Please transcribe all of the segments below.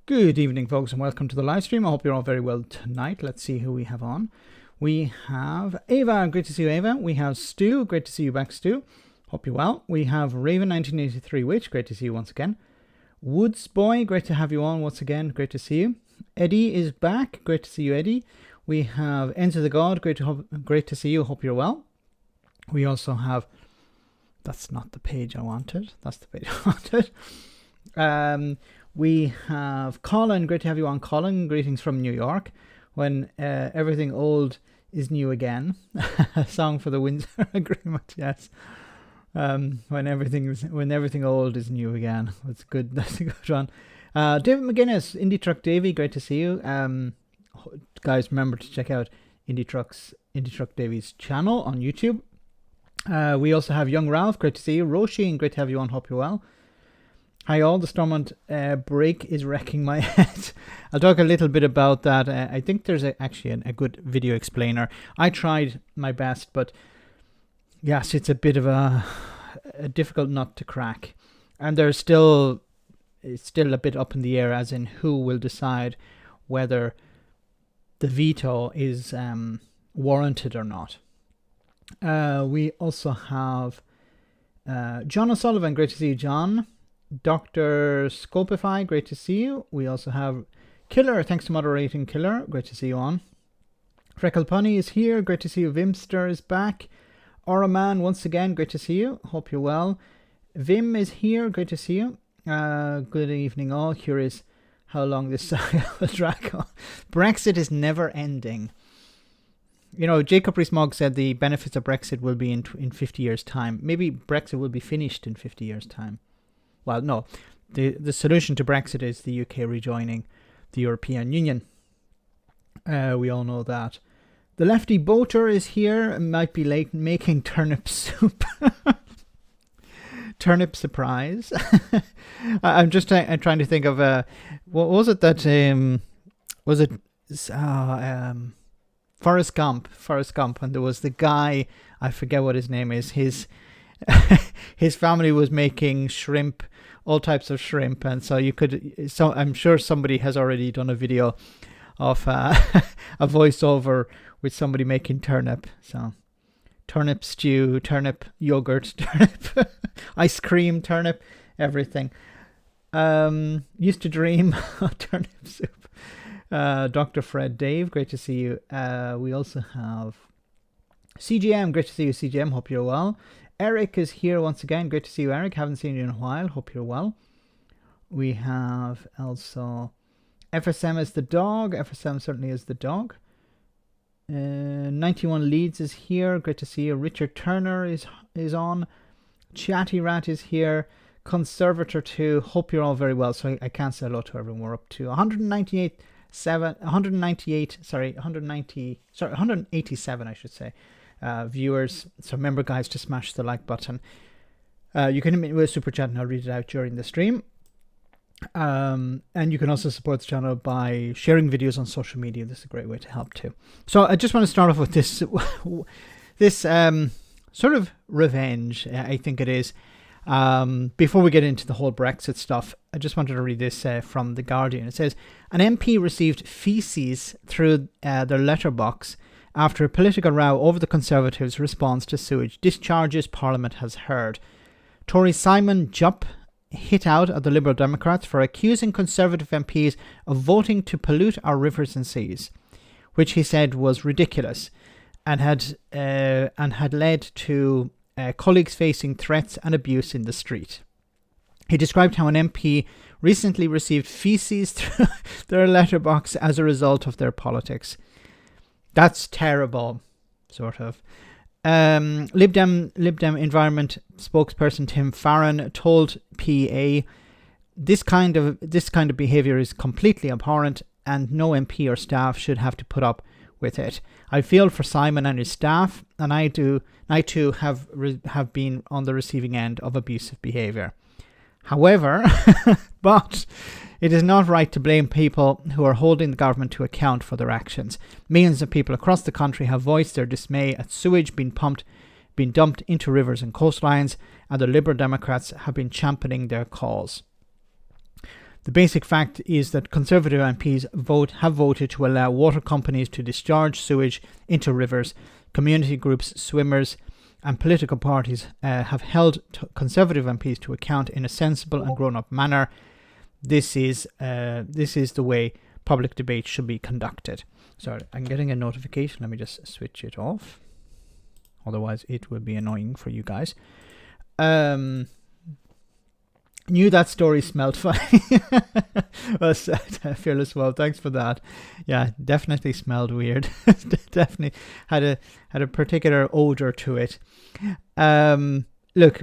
Good evening, folks, and welcome to the live stream. I hope you're all very well tonight. Let's see who we have on. We have Ava. Great to see you, Ava. We have Stu. Great to see you back, Stu. Hope you're well. We have Raven 1983 Witch. Great to see you once again. Woods Boy. Great to have you on once again. Great to see you. Eddie is back. Great to see you, Eddie. We have Enter the God. Great to see you. Hope you're well. We also have... That's not the page I wanted. That's the page I wanted. We have Colin. Great to have you on, Colin. Greetings from New York. When everything old is new again. A song for the Windsor Agreement. Yes. When everything old is new again. That's good. That's a good one. David McGuinness, Indie Truck Davey. Great to see you. Guys, remember to check out Indie Truck Davey's channel on YouTube. We also have Young Ralph. Great to see you. Roshi, and great to have you on. Hope you're well. Hi all, the Stormont break is wrecking my head. I'll talk a little bit about that. I think there's actually a good video explainer. I tried my best, but yes, it's a bit of a difficult nut to crack. And it's still a bit up in the air, as in who will decide whether the veto is warranted or not. We also have John O'Sullivan. Great to see you, John. Dr. Scopify, great to see you. We also have Killer, thanks to moderating, Killer. Great to see you on. Freckle Punny is here. Great to see you. Vimster is back. Oraman, once again, great to see you. Hope you're well. Vim is here. Great to see you. Good evening all. Curious how long this saga will drag on. Brexit is never ending. You know, Jacob Rees-Mogg said the benefits of Brexit will be in 50 years' time. Maybe Brexit will be finished in 50 years' time. Well, no, the solution to Brexit is the UK rejoining the European Union. We all know that. The lefty boater is here. Might be late making turnip soup. Turnip surprise. I'm just trying to think of what was it that was it Forrest Gump, and there was the guy, I forget what his name is. His family was making shrimp, all types of shrimp, and so I'm sure somebody has already done a video of a voiceover with somebody making turnip. So turnip stew, turnip yogurt, turnip ice cream, turnip everything. Used to dream of turnip soup. Dr. Fred Dave, great to see you. We also have CGM, great to see you, CGM. Hope you're well. Eric is here once again. Great to see you, Eric. Haven't seen you in a while. Hope you're well. We have also FSM is the dog. FSM certainly is the dog. 91 Leeds is here. Great to see you. Richard Turner is on. Chatty Rat is here. Conservator 2. Hope you're all very well. So I can't say hello to everyone. We're up to 187, I should say. Viewers, so remember guys to smash the like button. You can hit me with a super chat and I'll read it out during the stream, and you can also support the channel by sharing videos on social media. This is a great way to help too. So I just want to start off with this sort of revenge, I think it is. Before we get into the whole Brexit stuff, I just wanted to read this from The Guardian. It says, an MP received feces through their letterbox after a political row over the Conservatives' response to sewage discharges Parliament has heard. Tory Simon Jupp hit out at the Liberal Democrats for accusing Conservative MPs of voting to pollute our rivers and seas, which he said was ridiculous and had led to colleagues facing threats and abuse in the street. He described how an MP recently received feces through their letterbox as a result of their politics. That's terrible, sort of. Lib Dem Environment spokesperson Tim Farron told PA, this kind of behaviour is completely abhorrent and no MP or staff should have to put up with it. I feel for Simon and his staff, and I too have been on the receiving end of abusive behaviour. However, but it is not right to blame people who are holding the government to account for their actions. Millions of people across the country have voiced their dismay at sewage being dumped into rivers and coastlines, and the Liberal Democrats have been championing their cause. The basic fact is that Conservative MPs have voted to allow water companies to discharge sewage into rivers. Community groups, swimmers and political parties have held Conservative MPs to account in a sensible and grown-up manner. This is the way public debate should be conducted. Sorry, I'm getting a notification. Let me just switch it off. Otherwise, it will be annoying for you guys. Knew that story smelled funny. Well said, Fearless Well. Thanks for that. Yeah, definitely smelled weird. Definitely had a particular odor to it. Look,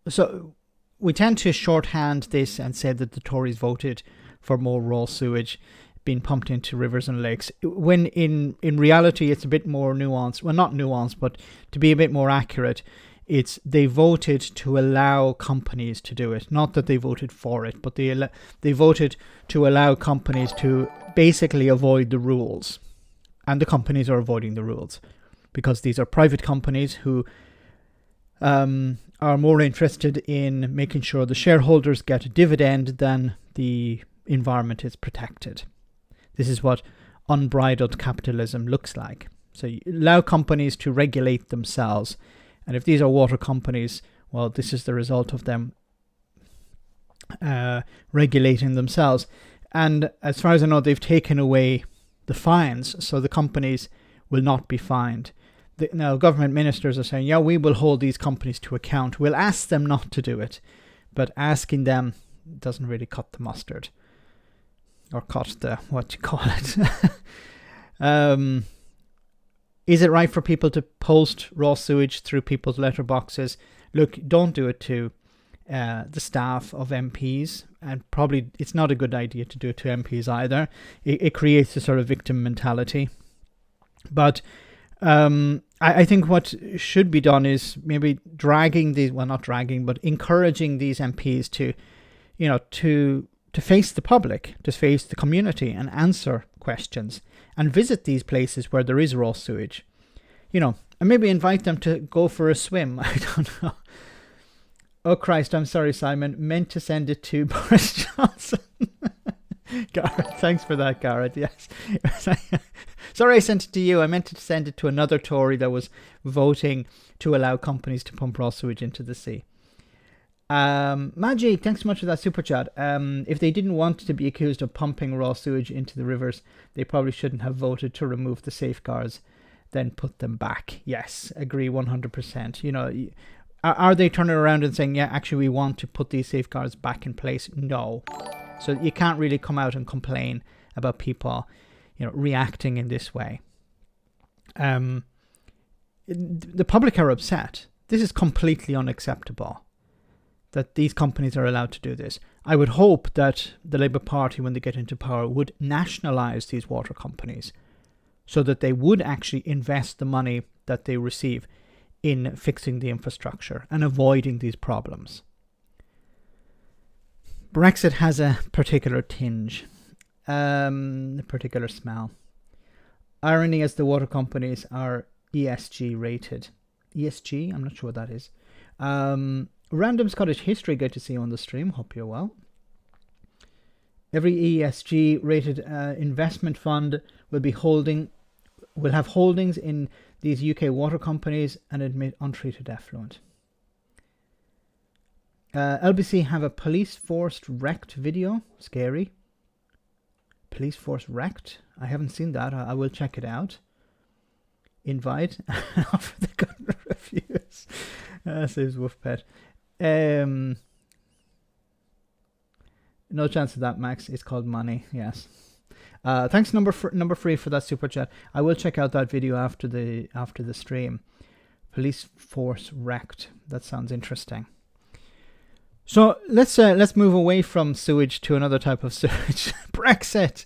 so we tend to shorthand this and say that the Tories voted for more raw sewage being pumped into rivers and lakes, when in reality it's a bit more nuanced. Well, not nuanced, but to be a bit more accurate, it's they voted to allow companies to do it. Not that they voted for it, but they voted to allow companies to basically avoid the rules. And the companies are avoiding the rules because these are private companies who are more interested in making sure the shareholders get a dividend than the environment is protected. This is what unbridled capitalism looks like. So you allow companies to regulate themselves. And if these are water companies, well, this is the result of them regulating themselves. And as far as I know, they've taken away the fines, so the companies will not be fined. Now, government ministers are saying, yeah, we will hold these companies to account. We'll ask them not to do it. But asking them doesn't really cut the mustard. Or cut the, what you call it. Is it right for people to post raw sewage through people's letterboxes? Look, don't do it to the staff of MPs. And probably it's not a good idea to do it to MPs either. It creates a sort of victim mentality. But I think what should be done is maybe dragging these, well, not dragging, but encouraging these MPs to, to face the public, to face the community and answer questions and visit these places where there is raw sewage, and maybe invite them to go for a swim. I don't know. Oh Christ, I'm sorry, Simon. Meant to send it to Boris Johnson. Garrett, thanks for that, Garrett. Yes. Sorry I sent it to you. I meant to send it to another Tory that was voting to allow companies to pump raw sewage into the sea. Magic, thanks so much for that super chat. If they didn't want to be accused of pumping raw sewage into the rivers, they probably shouldn't have voted to remove the safeguards, then put them back. Yes, agree 100%. Are they turning around and saying, yeah, actually we want to put these safeguards back in place? No. So you can't really come out and complain about people, reacting in this way. The public are upset. This is completely unacceptable that these companies are allowed to do this. I would hope that the Labour Party, when they get into power, would nationalise these water companies so that they would actually invest the money that they receive in fixing the infrastructure and avoiding these problems. Brexit has a particular tinge, a particular smell. Irony as the water companies are ESG rated. ESG? I'm not sure what that is. Random Scottish History, good to see you on the stream. Hope you're well. Every ESG rated investment fund will have holdings in these UK water companies and admit untreated effluent. LBC have a police force wrecked video. Scary. Police force wrecked. I haven't seen that. I will check it out. Invite. Offer the good reviews. Says Wolfpet. No chance of that, Max. It's called money. Yes. Thanks number three for that super chat. I will check out that video after the stream. Police force wrecked. That sounds interesting. So let's move away from sewage to another type of sewage. Brexit.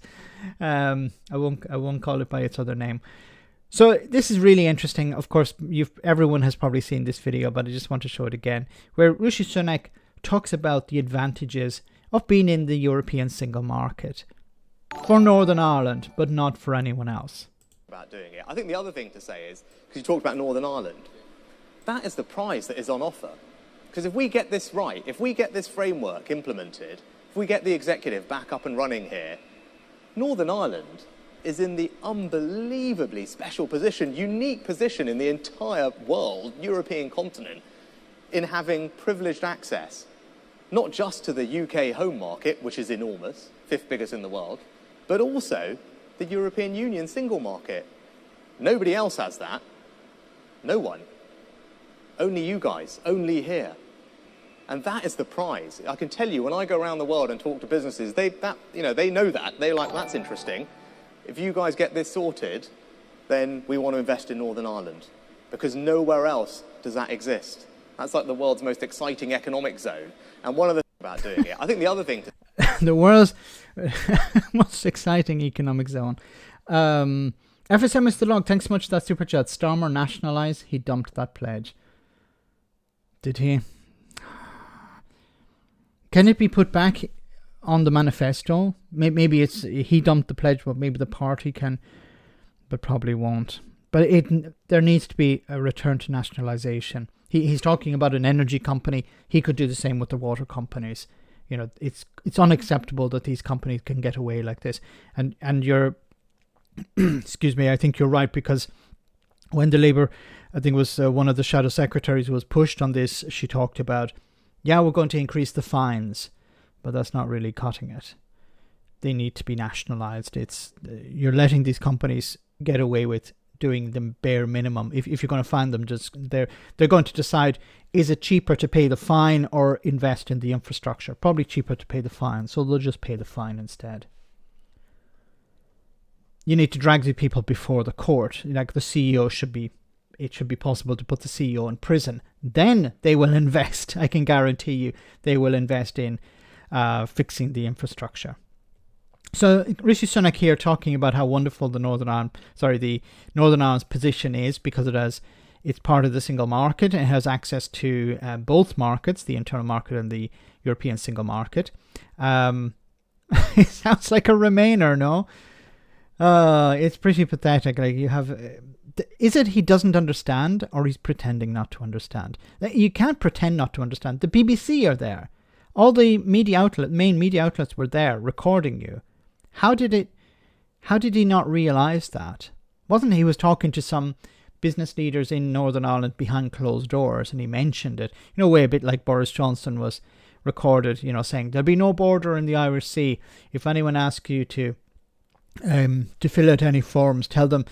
I won't call it by its other name. So this is really interesting. Of course, everyone has probably seen this video, but I just want to show it again, where Rishi Sunak talks about the advantages of being in the European single market for Northern Ireland, but not for anyone else. About doing it. I think the other thing to say is, because you talked about Northern Ireland, that is the prize that is on offer. Because if we get this right, if we get this framework implemented, if we get the executive back up and running here, Northern Ireland is in the unbelievably special position, unique position in the entire world, European continent, in having privileged access, not just to the UK home market, which is enormous, 5th biggest in the world, but also the European Union single market. Nobody else has that. No one. Only you guys, only here. And that is the prize. I can tell you, when I go around the world and talk to businesses, they know that. They're like, that's interesting. If you guys get this sorted, then we want to invest in Northern Ireland, because nowhere else does that exist. That's like the world's most exciting economic zone. And one of the things about doing it, I think the other thing the world's most exciting economic zone. FSM is the log. Thanks so much for that super chat. Starmer nationalise. He dumped that pledge. Did he? Can it be put back on the manifesto? Maybe it's he dumped the pledge, but maybe the party can, but probably won't. But there needs to be a return to nationalisation. He's talking about an energy company. He could do the same with the water companies. You know, it's unacceptable that these companies can get away like this. And you're, excuse me, I think you're right, because when the Labour, I think it was one of the shadow secretaries was pushed on this, she talked about, yeah, we're going to increase the fines, but that's not really cutting it. They need to be nationalised. You're letting these companies get away with doing the bare minimum. If you're going to fine them, just they're going to decide, is it cheaper to pay the fine or invest in the infrastructure? Probably cheaper to pay the fine, so they'll just pay the fine instead. You need to drag the people before the court. Like the CEO it should be possible to put the CEO in prison. Then they will invest. I can guarantee you they will invest in fixing the infrastructure. So Rishi Sunak here talking about how wonderful the Northern Ireland's position is, because it's part of the single market. It has access to both markets, the internal market and the European single market. It sounds like a Remainer, no? It's pretty pathetic. Like you have, is it he doesn't understand, or he's pretending not to understand? You can't pretend not to understand. The BBC are there. All the main media outlets were there recording you. How did he not realise that? Wasn't he was talking to some business leaders in Northern Ireland behind closed doors, and he mentioned it, way a bit like Boris Johnson was recorded, saying there'll be no border in the Irish Sea. If anyone asks you to fill out any forms, tell them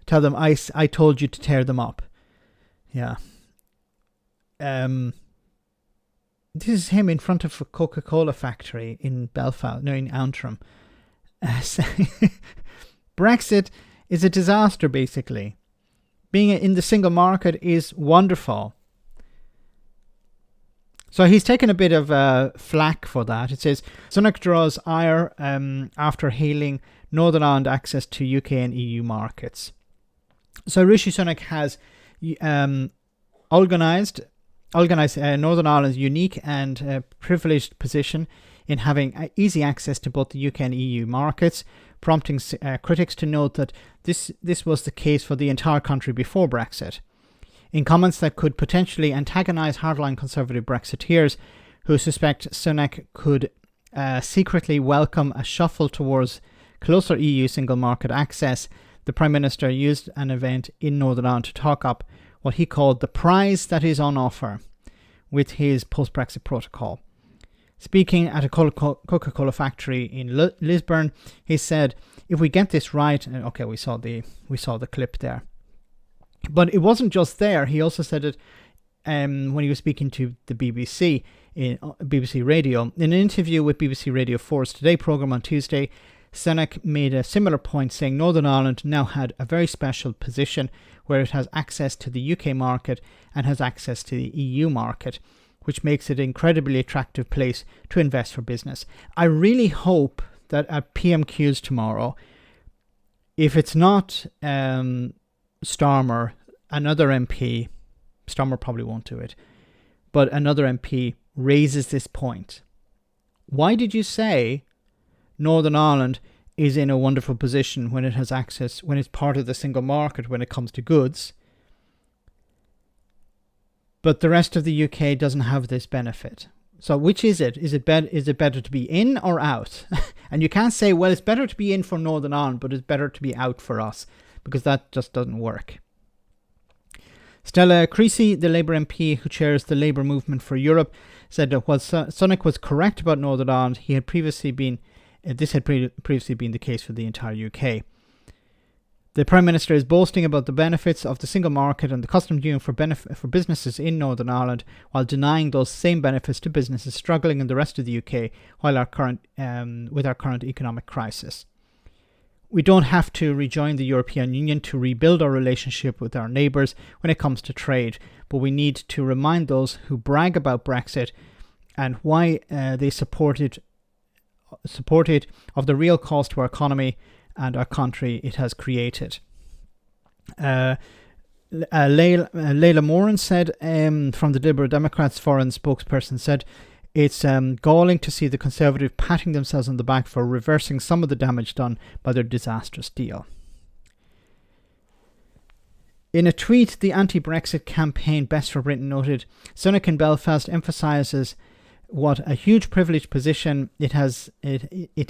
I told you to tear them up. Yeah. This is him in front of a Coca-Cola factory in Belfast, no, in Antrim. Brexit is a disaster, basically. Being in the single market is wonderful. So he's taken a bit of flack for that. It says, Sunak draws ire after hailing Northern Ireland access to UK and EU markets. So Rishi Sunak has organised Northern Ireland's unique and privileged position in having easy access to both the UK and EU markets, prompting critics to note that this was the case for the entire country before Brexit. In comments that could potentially antagonise hardline Conservative Brexiteers who suspect Sunak could secretly welcome a shuffle towards closer EU single market access, the Prime Minister used an event in Northern Ireland to talk up what he called the prize that is on offer with his post-Brexit protocol. Speaking at a Coca-Cola factory in Lisburn, he said, if we get this right, and okay, we saw the clip there. But it wasn't just there. He also said it when he was speaking to the BBC, in BBC Radio. In an interview with BBC Radio 4's Today programme on Tuesday, Sunak made a similar point, saying Northern Ireland now had a very special position where it has access to the UK market and has access to the EU market, which makes it an incredibly attractive place to invest for business. I really hope that at PMQs tomorrow, if it's not Starmer, another MP, Starmer probably won't do it, but another MP raises this point. Why did you say Northern Ireland is in a wonderful position when it has access, when it's part of the single market when it comes to goods? but the rest of the UK doesn't have this benefit. So which is it? Is it better to be in or out? And you can't say, well, it's better to be in for Northern Ireland, but it's better to be out for us, because that just doesn't work. Stella Creasy, the Labour MP who chairs the Labour Movement for Europe, said that while Sunak was correct about Northern Ireland, this had previously been the case for the entire UK. The Prime Minister is boasting about the benefits of the single market and the customs union for businesses in Northern Ireland, while denying those same benefits to businesses struggling in the rest of the UK with our current economic crisis. We don't have to rejoin the European Union to rebuild our relationship with our neighbours when it comes to trade, but we need to remind those who brag about Brexit and why they support it of the real cost to our economy and our country it has created. Layla Moran said, from the Liberal Democrats foreign spokesperson, said, it's galling to see the Conservative patting themselves on the back for reversing some of the damage done by their disastrous deal. In a tweet, the anti-Brexit campaign Best for Britain noted, Sunak in Belfast emphasises what a huge privileged position it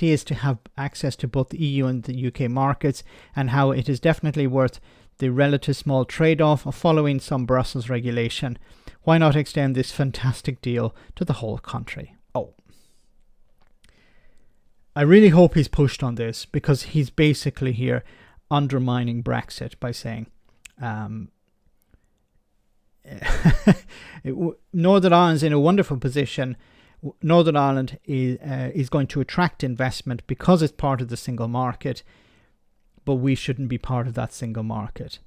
is to have access to both the EU and the UK markets, and how it is definitely worth the relative small trade-off of following some Brussels regulation. Why not extend this fantastic deal to the whole country? Oh. I really hope he's pushed on this, because he's basically here undermining Brexit by saying Northern Ireland's in a wonderful position. Northern Ireland is going to attract investment because it's part of the single market, but we shouldn't be part of that single market.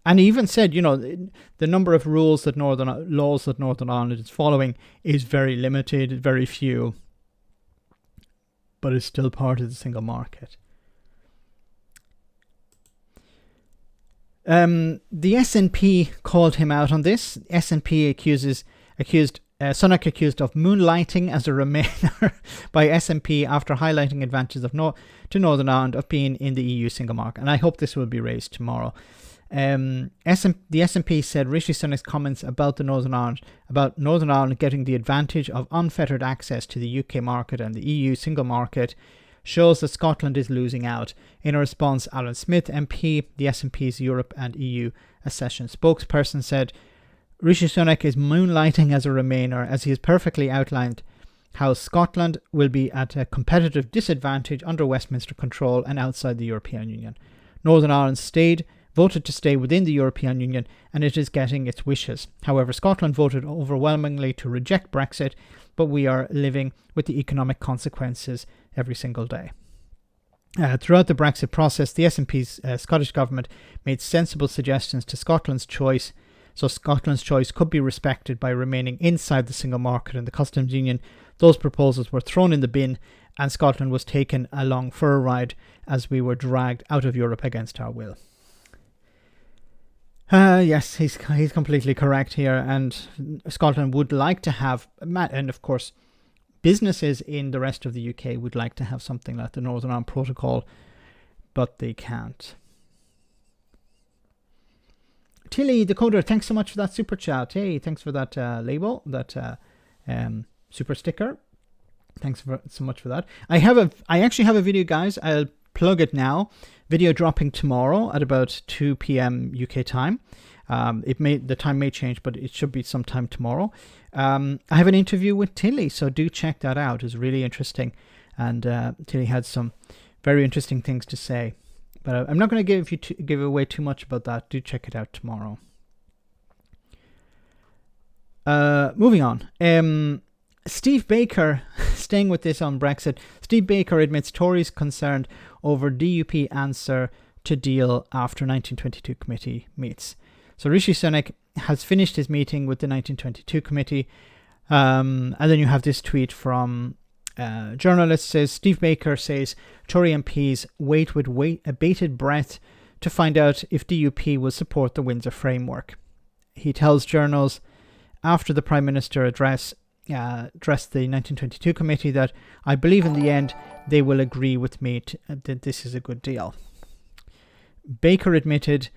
And he even said, the number of laws that Northern Ireland is following is very limited, very few, but it's still part of the single market. The SNP called him out on this. SNP accused Sunak accused of moonlighting as a Remainer by SNP after highlighting advantages to Northern Ireland of being in the EU single market. And I hope this will be raised tomorrow. The SNP said Rishi Sunak's comments about Northern Ireland getting the advantage of unfettered access to the UK market and the EU single market shows that Scotland is losing out. In a response, Alan Smith MP, the SNP's Europe and EU accession spokesperson, said Rishi Sunak is moonlighting as a Remainer, as he has perfectly outlined how Scotland will be at a competitive disadvantage under Westminster control and outside the European Union. Northern Ireland voted to stay within the European Union, and it is getting its wishes. However, Scotland voted overwhelmingly to reject Brexit, but we are living with the economic consequences every single day. Throughout the Brexit process, the SNP's Scottish Government made sensible suggestions to Scotland's choice, so Scotland's choice could be respected by remaining inside the single market and the customs union. Those proposals were thrown in the bin, and Scotland was taken along for a ride as we were dragged out of Europe against our will. Yes, he's completely correct here, and Scotland would like to have, and of course businesses in the rest of the UK would like to have something like the Northern Ireland Protocol, but they can't. Tilly the Coder, thanks so much for that super chat. Hey, thanks for that label, that super sticker. Thanks so much for that. I actually have a video, guys. I'll plug it now. Video dropping tomorrow at about 2 p.m. UK time. The time may change, but it should be sometime tomorrow. I have an interview with Tilly, so do check that out. It's really interesting, and Tilly had some very interesting things to say. But I'm not going to give away too much about that. Do check it out tomorrow. Moving on. Steve Baker, staying with this on Brexit, Steve Baker admits Tories concerned over DUP answer to deal after 1922 committee meets. So Rishi Sunak has finished his meeting with the 1922 committee. And then you have this tweet from journalist says, Steve Baker says Tory MPs wait with bated breath to find out if DUP will support the Windsor framework. He tells journals after the Prime Minister addressed the 1922 committee that I believe in the end they will agree with me that this is a good deal. Baker admitted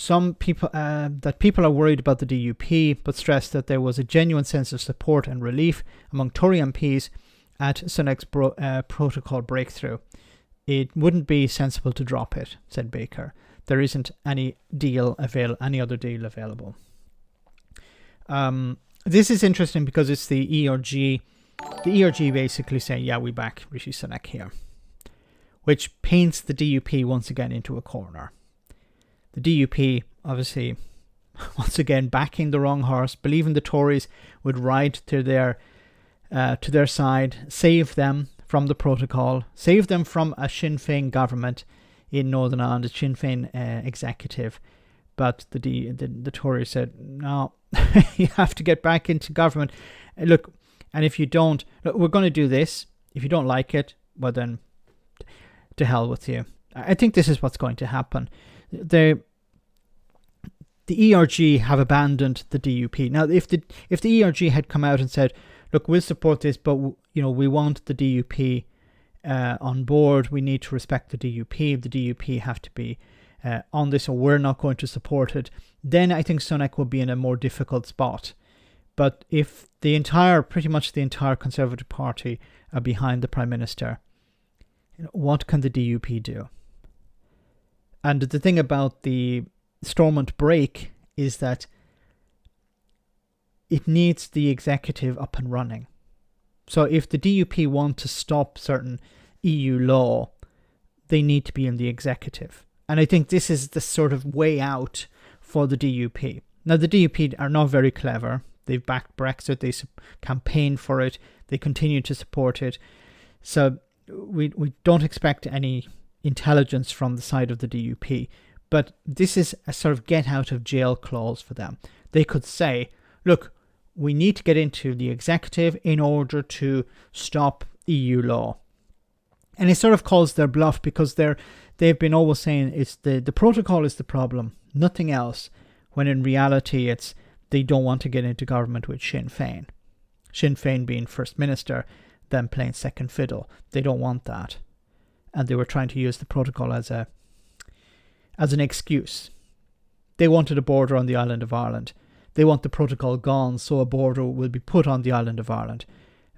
some people that people are worried about the DUP, but stressed that there was a genuine sense of support and relief among Tory MPs at Sunak's protocol breakthrough. It wouldn't be sensible to drop it, said Baker. There isn't any other deal available. This is interesting because it's the ERG. The ERG basically saying, yeah, we back Rishi Sunak here, which paints the DUP once again into a corner. The DUP, obviously, once again, backing the wrong horse, believing the Tories would ride to their side, save them from the protocol, save them from a Sinn Féin government in Northern Ireland, a Sinn Féin executive. But the Tories said, no, you have to get back into government. Look, and if you don't, look, we're going to do this. If you don't like it, well then, to hell with you. I think this is what's going to happen. The ERG have abandoned the DUP. Now, if the ERG had come out and said, look, we'll support this, but we want the DUP on board. We need to respect the DUP. The DUP have to be on this, or we're not going to support it. Then I think Sunak will be in a more difficult spot. But if pretty much the entire Conservative Party are behind the Prime Minister, what can the DUP do? And the thing about the Stormont break is that it needs the executive up and running. So if the DUP want to stop certain EU law, they need to be in the executive. And I think this is the sort of way out for the DUP. Now, the DUP are not very clever. They've backed Brexit. They campaigned for it. They continue to support it. So we don't expect any intelligence from the side of the DUP. But this is a sort of get out of jail clause for them. They could say, look, we need to get into the executive in order to stop EU law. And it sort of calls their bluff because they've been always saying it's the protocol is the problem, nothing else, when in reality it's they don't want to get into government with Sinn Féin. Sinn Féin being First Minister, them playing second fiddle. They don't want that. And they were trying to use the protocol as an excuse. They wanted a border on the island of Ireland. They want the protocol gone so a border will be put on the island of Ireland.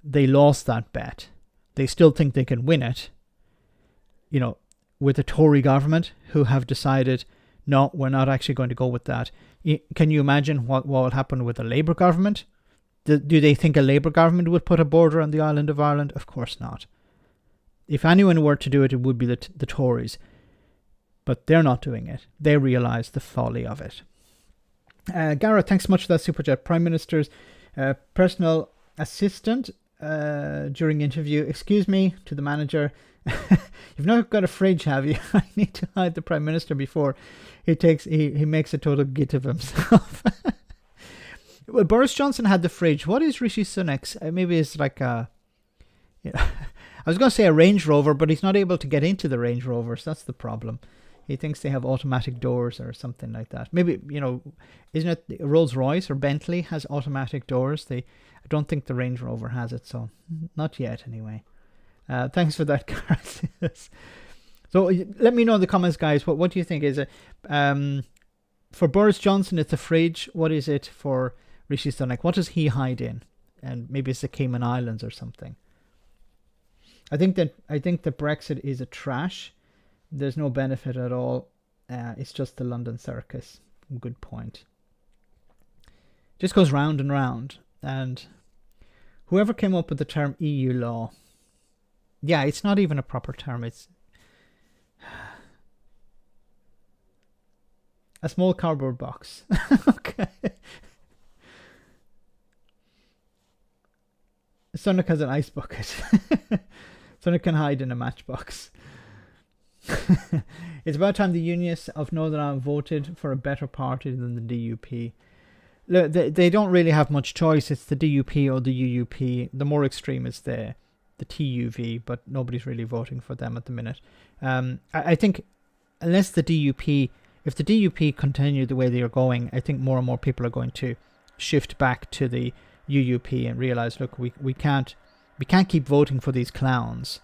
They lost that bet. They still think they can win it, with a Tory government who have decided, no, we're not actually going to go with that. Can you imagine what will happen with a Labour government? Do they think a Labour government would put a border on the island of Ireland? Of course not. If anyone were to do it, it would be the Tories. But they're not doing it. They realise the folly of it. Gareth, thanks so much for that super chat. Prime Minister's personal assistant during interview. Excuse me to the manager. You've not got a fridge, have you? I need to hide the Prime Minister before he makes a total git of himself. Well, Boris Johnson had the fridge. What is Rishi Sunak's? Maybe it's like a... I was going to say a Range Rover, but he's not able to get into the Range Rovers. That's the problem. He thinks they have automatic doors or something like that. Maybe, isn't it Rolls-Royce or Bentley has automatic doors? I don't think the Range Rover has it, so not yet anyway. Thanks for that, Gareth. So let me know in the comments, guys. What do you think? Is it for Boris Johnson? It's a fridge. What is it for Rishi Sunak? What does he hide in? And maybe it's the Cayman Islands or something. I think that Brexit is a trash. There's no benefit at all. It's just the London circus. Good point. Just goes round and round. And whoever came up with the term EU law, yeah, it's not even a proper term. It's a small cardboard box. Okay. Sunak has an ice bucket. Sunak can hide in a matchbox. It's about time the Unionists of Northern Ireland voted for a better party than the DUP. Look, they don't really have much choice. It's the DUP or the UUP. The more extreme is the TUV, but nobody's really voting for them at the minute. I think unless if the DUP continue the way they are going, I think more and more people are going to shift back to the UUP and realise, look, we can't keep voting for these clowns.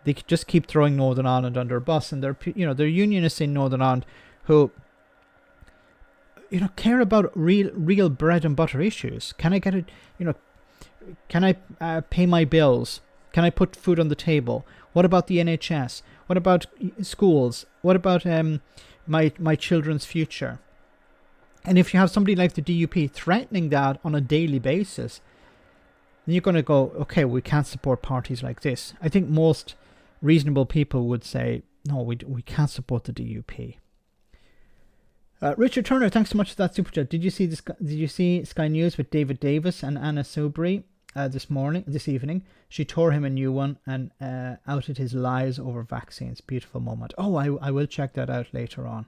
They just keep throwing Northern Ireland under a bus, and they're unionists in Northern Ireland who care about real bread and butter issues. Can I get it? Can I pay my bills? Can I put food on the table? What about the NHS? What about schools? What about my children's future? And if you have somebody like the DUP threatening that on a daily basis, then you're going to go, okay, we can't support parties like this. I think most reasonable people would say, no, we can't support the DUP. Richard Turner, thanks so much for that super chat. Did you see Sky News with David Davis and Anna Soubry this evening? She tore him a new one and outed his lies over vaccines. Beautiful moment. Oh, I will check that out later on.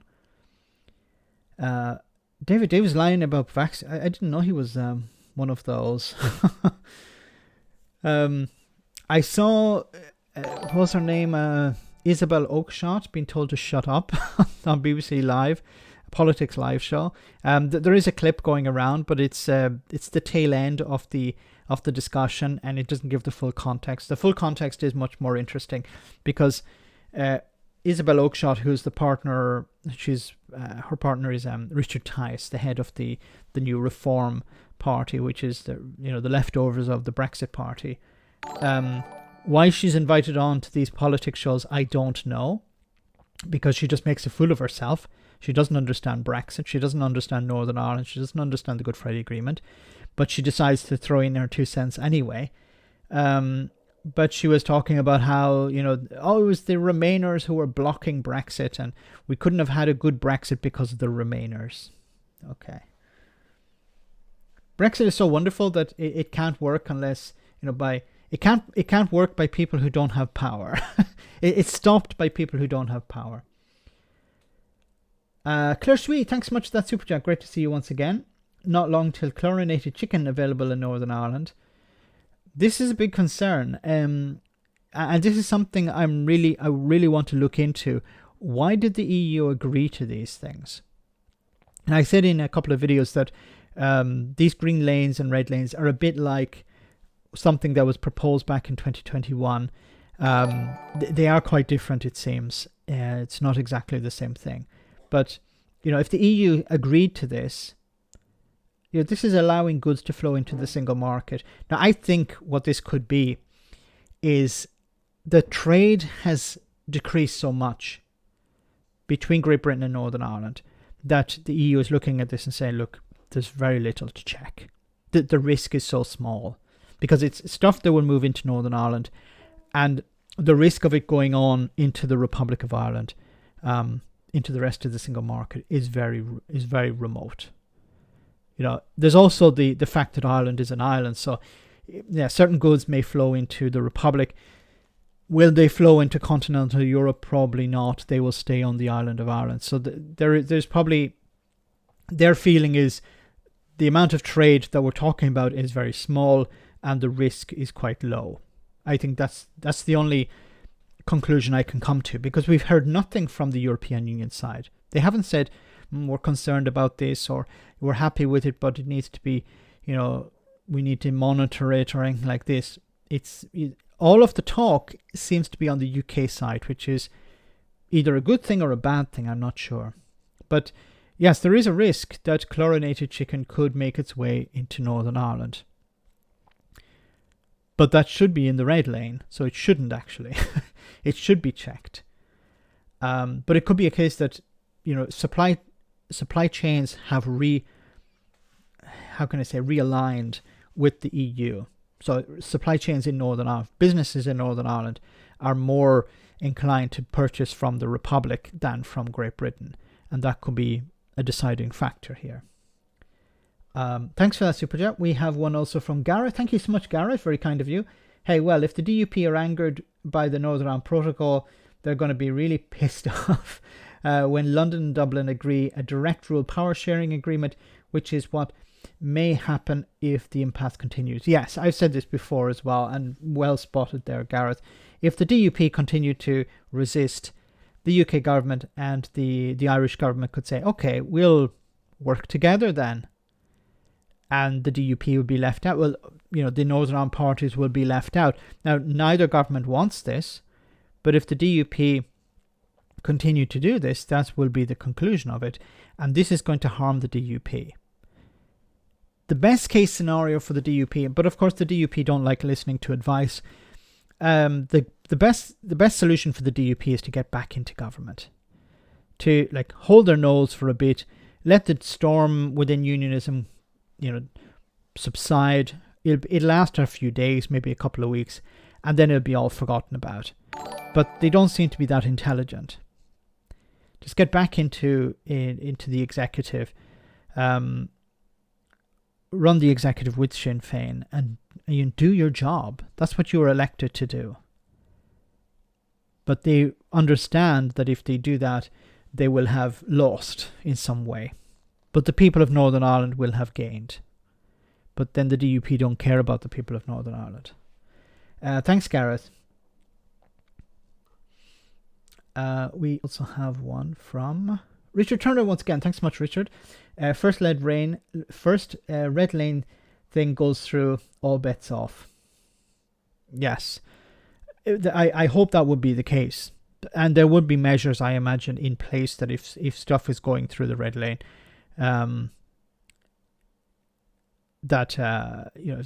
David Davis lying about vaccines. I didn't know he was one of those. I saw, what was her name? Isabel Oakeshott being told to shut up on BBC Live, a politics live show. There is a clip going around, but it's the tail end of the discussion, and it doesn't give the full context. The full context is much more interesting because Isabel Oakeshott, who's the partner, her partner is Richard Tice, the head of the new Reform Party, which is the leftovers of the Brexit Party. Why she's invited on to these politics shows, I don't know, because she just makes a fool of herself. She doesn't understand Brexit. She doesn't understand Northern Ireland. She doesn't understand the Good Friday Agreement, but she decides to throw in her 2 cents anyway. But she was talking about how, it was the Remainers who were blocking Brexit, and we couldn't have had a good Brexit because of the Remainers. Okay. Brexit is so wonderful that it can't work unless, it can't work by people who don't have power. It's stopped by people who don't have power. Claire Sweet, thanks so much for that super chat. Great to see you once again. Not long till chlorinated chicken available in Northern Ireland. This is a big concern, and this is something I really want to look into. Why did the EU agree to these things? And I said in a couple of videos that these green lanes and red lanes are a bit like something that was proposed back in 2021. They are quite different, it seems. It's not exactly the same thing. But, if the EU agreed to this, this is allowing goods to flow into the single market. Now, I think what this could be is the trade has decreased so much between Great Britain and Northern Ireland that the EU is looking at this and saying, look, there's very little to check. The risk is so small because it's stuff that will move into Northern Ireland, and the risk of it going on into the Republic of Ireland, into the rest of the single market is very remote. There's also the fact that Ireland is an island, so certain goods may flow into the Republic. Will they flow into continental Europe? Probably not. They will stay on the island of Ireland. So there's probably, their feeling is the amount of trade that we're talking about is very small and the risk is quite low. I think that's the only conclusion I can come to, because we've heard nothing from the European Union side. They haven't said, we're concerned about this, or we're happy with it, but it needs to be, we need to monitor it, or anything like this. All of the talk seems to be on the UK side, which is either a good thing or a bad thing, I'm not sure. But yes, there is a risk that chlorinated chicken could make its way into Northern Ireland. But that should be in the red lane, so it shouldn't actually. It should be checked. But it could be a case that, supply chains have realigned with the EU. So supply chains in Northern Ireland, businesses in Northern Ireland are more inclined to purchase from the Republic than from Great Britain. And that could be a deciding factor here. Thanks for that super chat. We have one also from Gareth. Thank you so much, Gareth. Very kind of you. Hey, well, if the DUP are angered by the Northern Ireland Protocol, they're going to be really pissed off when London and Dublin agree a direct rule power sharing agreement, which is what may happen if the impasse continues. Yes, I've said this before as well, and well spotted there, Gareth. If the DUP continue to resist, the UK government and the Irish government could say, okay, we'll work together then. And the DUP would be left out. Well, the Northern Ireland parties will be left out. Now, neither government wants this, but if the DUP continue to do this, that will be the conclusion of it, and this is going to harm the DUP. The best case scenario for the DUP, but of course the DUP don't like listening to advice. The best solution for the DUP is to get back into government, to like hold their nose for a bit, let the storm within unionism, subside. It'll last a few days, maybe a couple of weeks, and then it'll be all forgotten about. But they don't seem to be that intelligent. Just get back into the executive, run the executive with Sinn Féin, and you do your job. That's what you were elected to do. But they understand that if they do that, they will have lost in some way. But the people of Northern Ireland will have gained. But then the DUP don't care about the people of Northern Ireland. Thanks, Gareth. We also have one from Richard Turner once again. Thanks so much, Richard. First red lane thing goes through, all bets off. Yes. I hope that would be the case. And there would be measures, I imagine, in place that if stuff is going through the red lane, if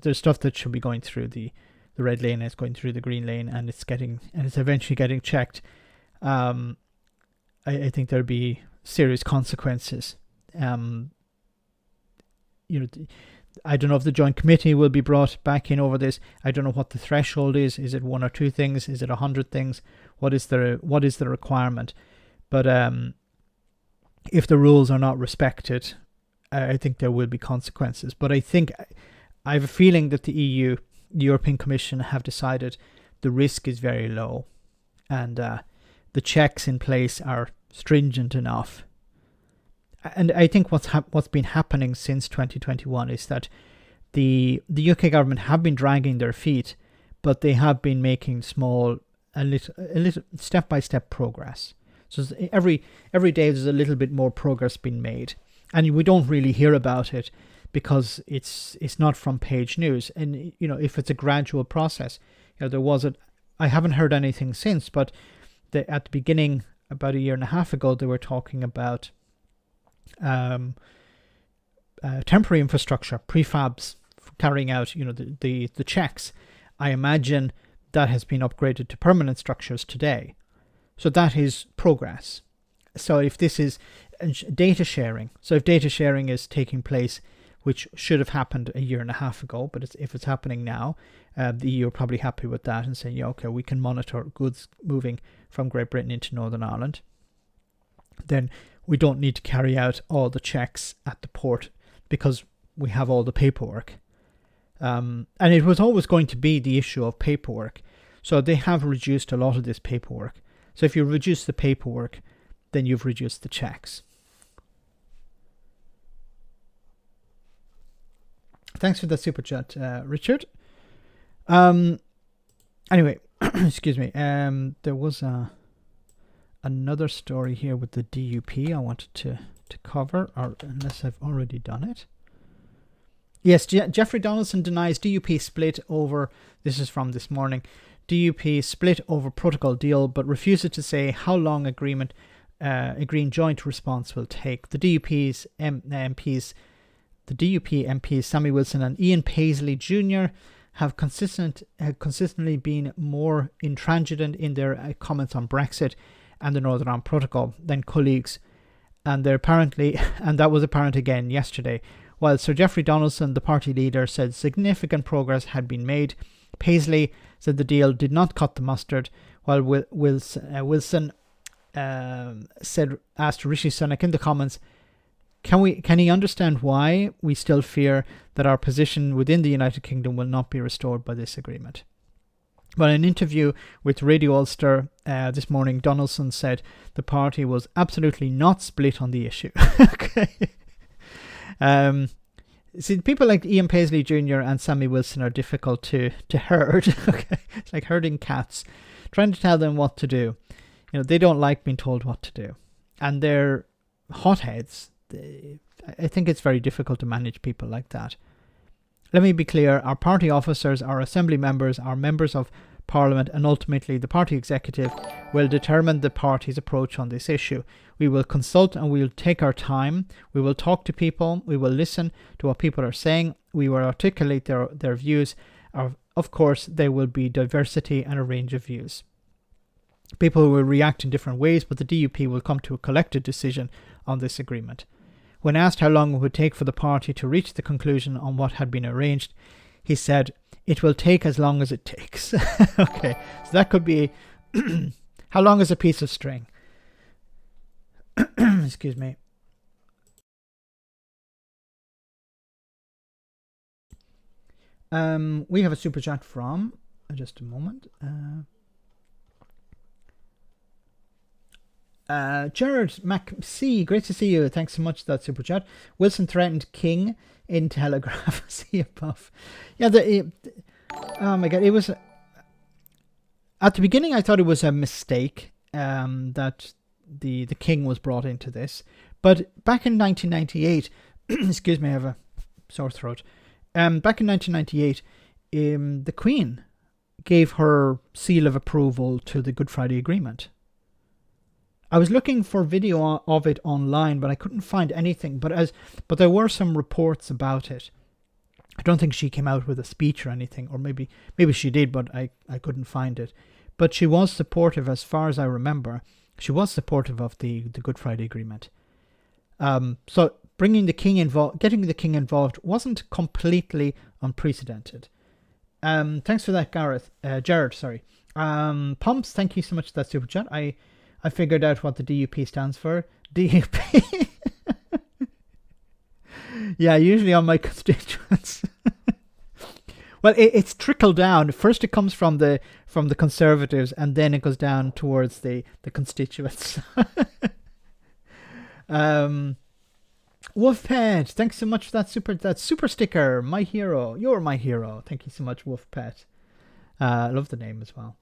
there's stuff that should be going through the red lane, it's going through the green lane, and it's eventually getting checked. I think there'll be serious consequences. I don't know if the joint committee will be brought back in over this. I don't know what the threshold is. Is it 1 or 2 things? Is it 100 things? What is the requirement? But if the rules are not respected, I think there will be consequences. But I have a feeling that the European Commission, have decided the risk is very low, and the checks in place are stringent enough. And I think what's been happening since 2021 is that the UK government have been dragging their feet, but they have been making a little step-by-step progress. So every day there's a little bit more progress being made, and we don't really hear about it because it's not front page news. And if it's a gradual process, I haven't heard anything since, but at the beginning, about 1.5 years ago, they were talking about temporary infrastructure, prefabs, carrying out the checks. I imagine that has been upgraded to permanent structures today. So that is progress. So if this is data sharing, if data sharing is taking place, which should have happened 1.5 years ago, but if it's happening now, the EU are probably happy with that and saying, yeah, okay, we can monitor goods moving from Great Britain into Northern Ireland. Then we don't need to carry out all the checks at the port because we have all the paperwork. And it was always going to be the issue of paperwork. So they have reduced a lot of this paperwork. So if you reduce the paperwork, then you've reduced the checks. Thanks for the super chat, Richard. Anyway, excuse me. There was another story here with the DUP I wanted to cover, or unless I've already done it. Yes, Jeffrey Donaldson denies DUP split over, this is from this morning, DUP split over protocol deal, but refuses to say how long agreeing joint response will take. The DUP MPs Sammy Wilson and Ian Paisley Jr. have consistently been more intransigent in their comments on Brexit and the Northern Ireland Protocol than colleagues, and that was apparent again yesterday. While Sir Geoffrey Donaldson, the party leader, said significant progress had been made, Paisley said the deal did not cut the mustard, while Wilson asked Rishi Sunak in the comments, can he understand why we still fear that our position within the United Kingdom will not be restored by this agreement? Well, in an interview with Radio Ulster this morning, Donaldson said the party was absolutely not split on the issue. Okay. See, people like Ian Paisley Jr. and Sammy Wilson are difficult to herd. Okay, it's like herding cats, trying to tell them what to do. They don't like being told what to do, and they're hotheads. I think it's very difficult to manage people like that. Let me be clear: our party officers, our assembly members, our members of Parliament and ultimately the party executive will determine the party's approach on this issue. We will consult and we will take our time. We will talk to people. We will listen to what people are saying. We will articulate their views. Of course, there will be diversity and a range of views. People will react in different ways, but the DUP will come to a collective decision on this agreement. When asked how long it would take for the party to reach the conclusion on what had been arranged, he said, "It will take as long as it takes." Okay, so that could be how long is a piece of string? Excuse me. We have a super chat from just a moment. Gerard McC, great to see you. Thanks so much for that super chat. Wilson threatened King in Telegraph. See above. Yeah, oh my god, it was at the beginning I thought it was a mistake that the King was brought into this, but back in 1998 excuse me, I have a sore throat. Back in 1998 the Queen gave her seal of approval to the Good Friday Agreement. I was looking for video of it online, but I couldn't find anything. But there were some reports about it. I don't think she came out with a speech or anything, or maybe she did, but I couldn't find it. But she was supportive, as far as I remember. She was supportive of the Good Friday Agreement. So getting the King involved wasn't completely unprecedented. Thanks for that, Jared. Sorry. Pumps, thank you so much for that super chat. I figured out what the DUP stands for. DUP. Yeah, usually on my constituents. Well, it's trickled down. First, it comes from the Conservatives, and then it goes down towards the constituents. Wolfpet, thanks so much for that super sticker. My hero, you're my hero. Thank you so much, Wolfpet. I love the name as well.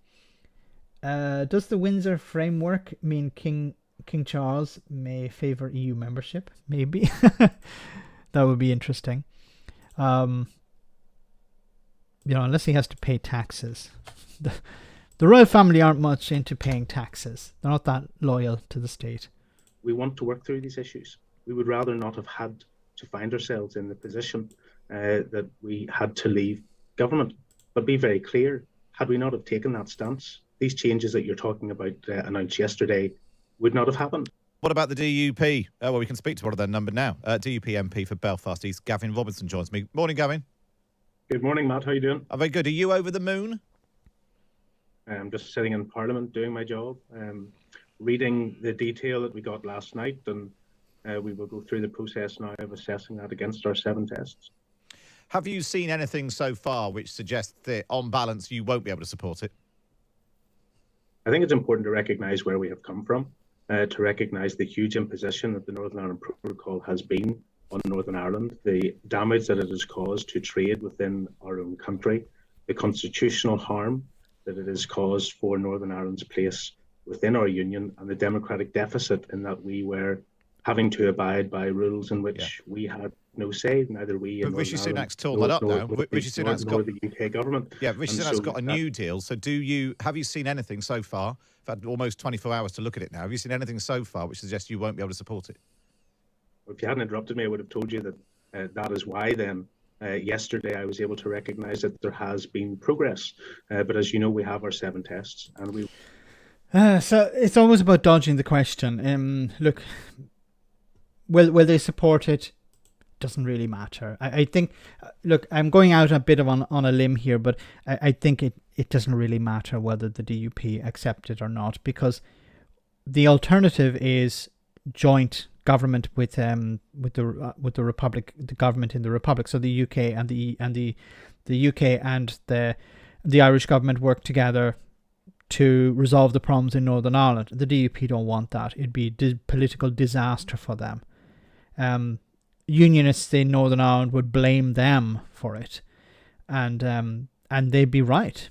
Does the Windsor framework mean King Charles may favour EU membership? Maybe. That would be interesting. Unless he has to pay taxes. The royal family aren't much into paying taxes. They're not that loyal to the state. We want to work through these issues. We would rather not have had to find ourselves in the position that we had to leave government. But be very clear, had we not have taken that stance, these changes that you're talking about announced yesterday would not have happened. What about the DUP? Well, we can speak to one of their number now. DUP MP for Belfast East, Gavin Robinson, joins me. Morning, Gavin. Good morning, Matt. How are you doing? I'm very good. Are you over the moon? I'm just sitting in Parliament doing my job, reading the detail that we got last night, and we will go through the process now of assessing that against our 7 tests. Have you seen anything so far which suggests that, on balance, you won't be able to support it? I think it's important to recognise where we have come from, to recognise the huge imposition that the Northern Ireland Protocol has been on Northern Ireland, the damage that it has caused to trade within our own country, the constitutional harm that it has caused for Northern Ireland's place within our union, and the democratic deficit in that we were having to abide by rules in which we had no say, neither we but Rishi Sunak's torn that up now. Rishi Sunak's got the UK government. Yeah, Rishi Sunak's got a new deal. So have you seen anything so far? I've had almost 24 hours to look at it now. Have you seen anything so far which suggests you won't be able to support it? If you hadn't interrupted me, I would have told you that that is why then yesterday I was able to recognise that there has been progress. But as you know, we have our 7 tests, and we. So it's always about dodging the question. Look, will they support it? Doesn't really matter. I think, look, I'm going out a bit on a limb here, but I think it doesn't really matter whether the DUP accept it or not, because the alternative is joint government with the Republic, the government in the Republic. So the UK and the UK and the Irish government work together to resolve the problems in Northern Ireland. The DUP don't want that. It'd be political disaster for them. Unionists in Northern Ireland would blame them for it, and they'd be right.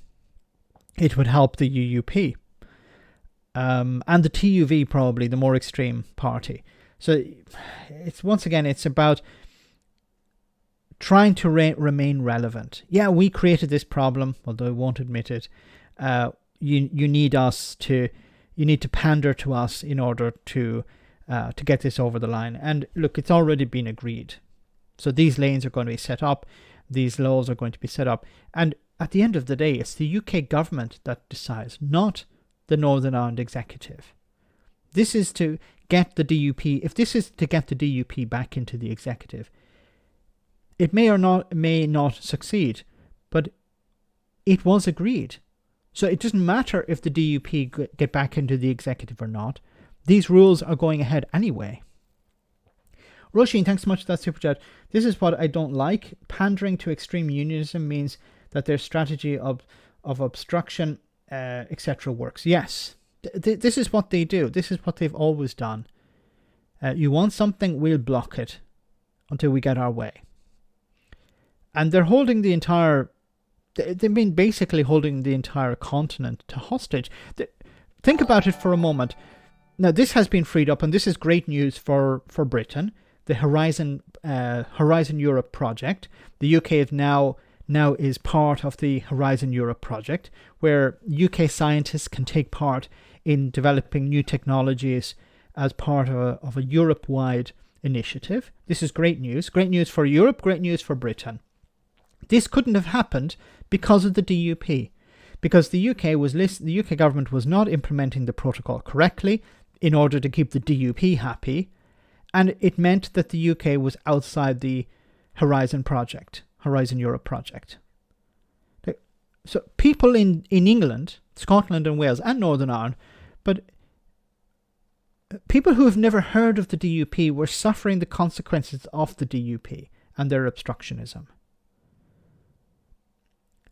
It would help the UUP and the TUV, probably the more extreme party. So it's about trying to remain relevant. Yeah, we created this problem, although I won't admit it, you need to pander to us in order to get this over the line. And look, it's already been agreed. So these lanes are going to be set up. These laws are going to be set up. And at the end of the day, it's the UK government that decides, not the Northern Ireland executive. This is to get the DUP, if this is to get the DUP back into the executive, it may not succeed, but it was agreed. So it doesn't matter if the DUP get back into the executive or not. These rules are going ahead anyway. Roisin, thanks so much for that super chat. This is what I don't like. Pandering to extreme unionism means that their strategy of obstruction, etc. works. Yes, this is what they do. This is what they've always done. You want something, we'll block it until we get our way. And they're holding the entire... They've been basically holding the entire continent to hostage. Think about it for a moment. Now, this has been freed up, and this is great news for Britain. The Horizon Europe project. The UK is now is part of the Horizon Europe project, where UK scientists can take part in developing new technologies as part of a Europe-wide initiative. This is great news. Great news for Europe, great news for Britain. This couldn't have happened because of the DUP, because the UK government was not implementing the protocol correctly in order to keep the DUP happy, and it meant that the UK was outside the Horizon Europe project. So people in England, Scotland and Wales and Northern Ireland, but people who have never heard of the DUP were suffering the consequences of the DUP and their obstructionism.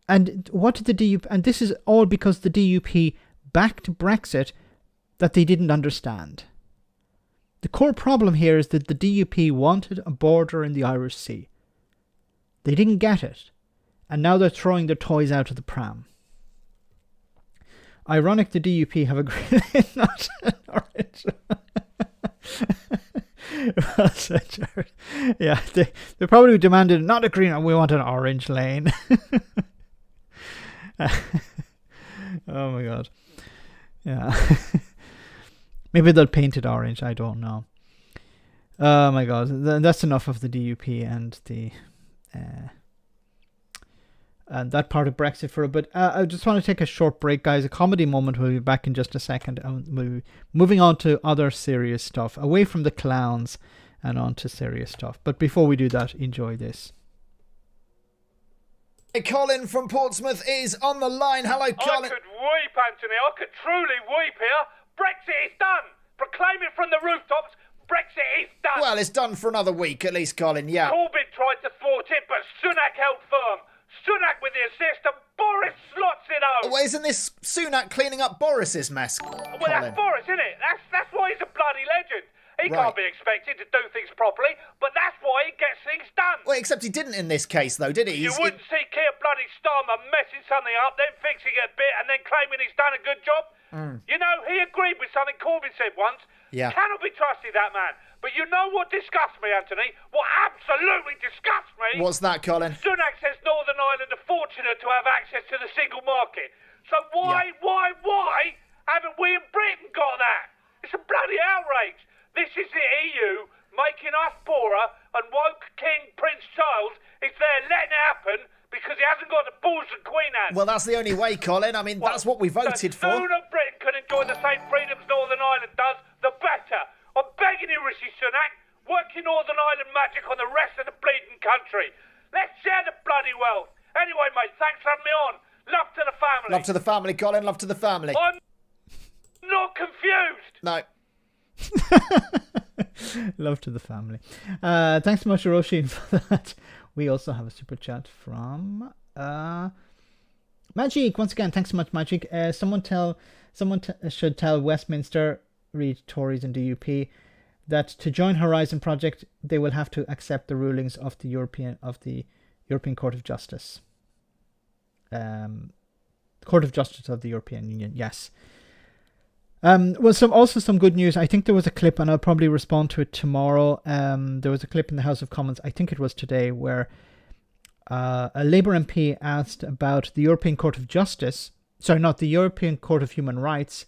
And what did the DUP... And this is all because the DUP backed Brexit that they didn't understand. The core problem here is that the DUP wanted a border in the Irish Sea. They didn't get it. And now they're throwing their toys out of the pram. Ironic the DUP have agreed not an orange. Yeah, they probably demanded not a green, we want an orange lane. Oh my god. Yeah. Maybe they'll paint it orange, I don't know. Oh my god, that's enough of the DUP and the and that part of Brexit for a bit. I just want to take a short break, guys. A comedy moment. We'll be back in just a second. We'll be moving on to other serious stuff, away from the clowns and on to serious stuff. But before we do that, enjoy this. Colin from Portsmouth is on the line. Hello, Colin. I could weep, Anthony. I could truly weep here. Brexit is done. Proclaim it from the rooftops. Brexit is done. Well, it's done for another week, at least, Colin, yeah. Corbyn tried to thwart it, but Sunak held firm. Sunak with the assist, and Boris slots it home. Well, isn't this Sunak cleaning up Boris's mess, Well, Colin? that's Boris, isn't it? That's why he's a bloody legend. He Right. can't be expected to do things properly, but that's why he gets things done. Well, except he didn't in this case, though, did he? You wouldn't see Keir bloody Starmer messing something up, then fixing it a bit, and then claiming he's done a good job. You know, he agreed with something Corbyn said once. Yeah. Cannot be trusted, that man. But you know what disgusts me, Anthony? What absolutely disgusts me? What's that, Colin? Sunak says Northern Ireland are fortunate to have access to the single market. So why haven't we in Britain got that? It's a bloody outrage. This is the EU making us poorer, and woke King Prince Charles is there letting it happen because he hasn't got the balls the Queen has. Well, that's the only way, Colin. I mean, that's what we voted for. The sooner Britain can enjoy the same freedoms Northern Ireland does, the better. I'm begging you, Rishi Sunak, work your Northern Ireland magic on the rest of the bleeding country. Let's share the bloody wealth. Anyway, mate, thanks for having me on. Love to the family. Love to the family, Colin. Love to the family. I'm not confused. No. Love to the family. Thanks so much, Roisin, for that. We also have a super chat from Magic. Once again, thanks so much, Magic. Someone should tell Westminster, read Tories and DUP, that to join Horizon Project, they will have to accept the rulings of the European Court of Justice. Court of Justice of the European Union. Yes. Well, some good news. I think there was a clip, and I'll probably respond to it tomorrow. There was a clip in the House of Commons, I think it was today, where a Labour MP asked about the European Court of Justice sorry, not the European Court of Human Rights.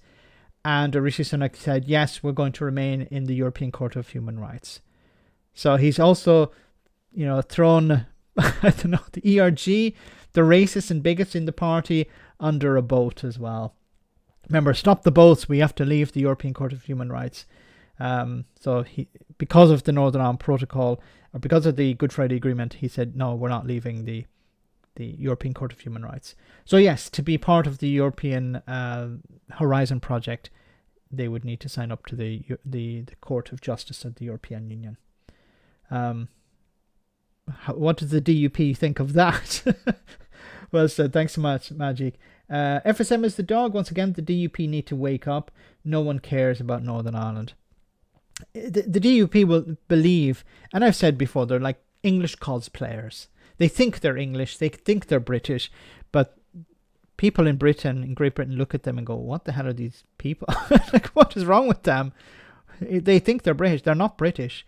And Rishi Sunak said, yes, we're going to remain in the European Court of Human Rights. So he's also, thrown, I don't know, the ERG, the racists and bigots in the party under a boat as well. Remember, stop the boats, we have to leave the European Court of Human Rights. So because of the Northern Ireland Protocol, or because of the Good Friday Agreement, he said, no, we're not leaving the European Court of Human Rights. So yes, to be part of the European Horizon project, they would need to sign up to the Court of Justice of the European Union. What does the DUP think of that? Well said. Thanks so much, Magic. FSM is the dog. Once again, the DUP need to wake up. No one cares about Northern Ireland. The DUP will believe, and I've said before, they're like English cosplayers. They think they're English, they think they're British, but people in Great Britain look at them and go, what the hell are these people? Like, what is wrong with them? They think they're British. They're not British.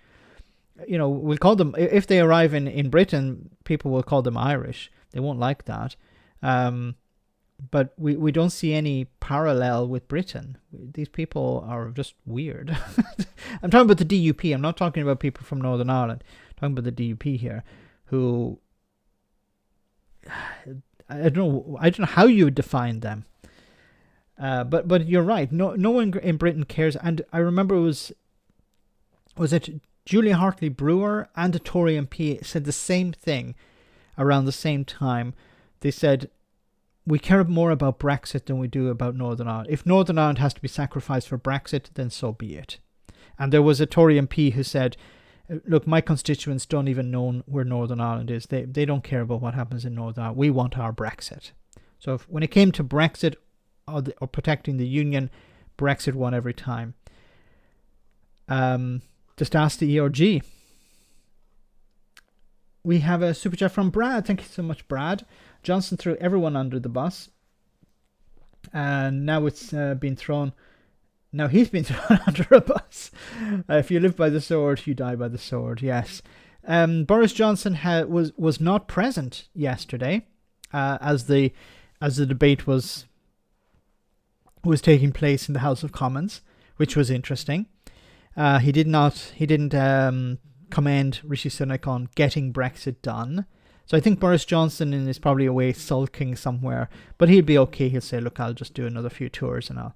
We'll call them, if they arrive in Britain, people will call them Irish. They won't like that. But we don't see any parallel with Britain. These people are just weird. I'm talking about the DUP. I'm not talking about people from Northern Ireland. I'm talking about the DUP here, who I don't know how you would define them. But you're right. No one in Britain cares. And I remember was it Julia Hartley Brewer and a Tory MP said the same thing around the same time. They said, we care more about Brexit than we do about Northern Ireland. If Northern Ireland has to be sacrificed for Brexit, then so be it. And there was a Tory MP who said, look, my constituents don't even know where Northern Ireland is. They don't care about what happens in Northern Ireland. We want our Brexit. So when it came to Brexit or protecting the union, Brexit won every time. Just ask the ERG. We have a super chat from Brad. Thank you so much, Brad. Johnson threw everyone under the bus. And now it's been thrown... Now he's been thrown under a bus. If you live by the sword, you die by the sword. Yes. Boris Johnson was not present yesterday as the debate was taking place in the House of Commons, which was interesting. He didn't commend Rishi Sunak on getting Brexit done. So I think Boris Johnson is probably away sulking somewhere, but he'll be okay. He'll say, look, I'll just do another few tours and I'll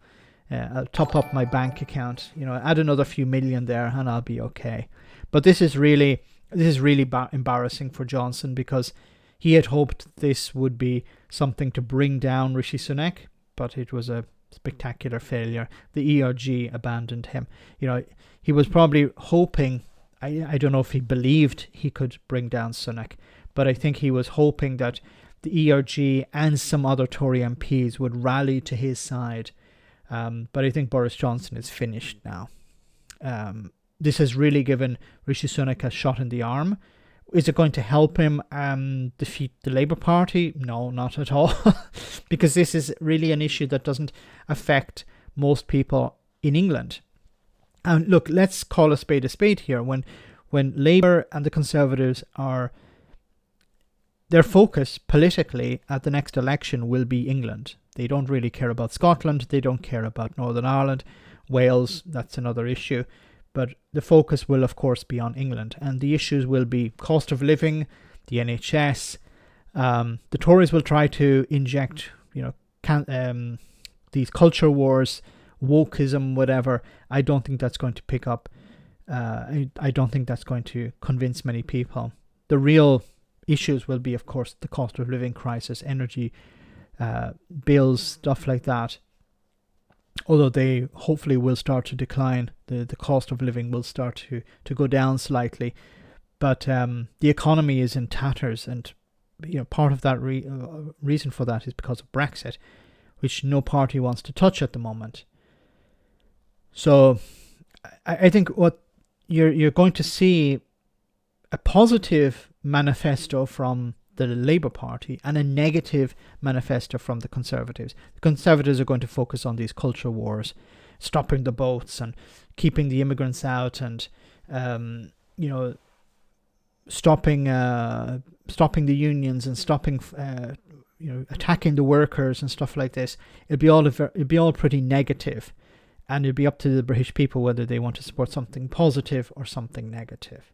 top up my bank account, add another few million there and I'll be okay. But this is really embarrassing for Johnson, because he had hoped this would be something to bring down Rishi Sunak, but it was a spectacular failure. The ERG abandoned him. He was probably hoping, I don't know if he believed he could bring down Sunak, but I think he was hoping that the ERG and some other Tory MPs would rally to his side. But I think Boris Johnson is finished now. This has really given Rishi Sunak a shot in the arm. Is it going to help him defeat the Labour Party? No, not at all. Because this is really an issue that doesn't affect most people in England. And look, let's call a spade here. When Labour and the Conservatives their focus politically at the next election will be England. They don't really care about Scotland. They don't care about Northern Ireland. Wales, that's another issue. But the focus will, of course, be on England. And the issues will be cost of living, the NHS. The Tories will try to inject, these culture wars, wokeism, whatever. I don't think that's going to pick up. I don't think that's going to convince many people. The real issues will be, of course, the cost of living crisis, energy bills, stuff like that. Although they hopefully will start to decline, the cost of living will start to go down slightly. But the economy is in tatters, and part of that reason for that is because of Brexit, which no party wants to touch at the moment. So I think what you're going to see a positive manifesto from the Labour Party and a negative manifesto from the Conservatives. The Conservatives are going to focus on these culture wars, stopping the boats and keeping the immigrants out, and stopping the unions and stopping attacking the workers and stuff like this, it'd be all pretty negative, and it'd be up to the British people whether they want to support something positive or something negative.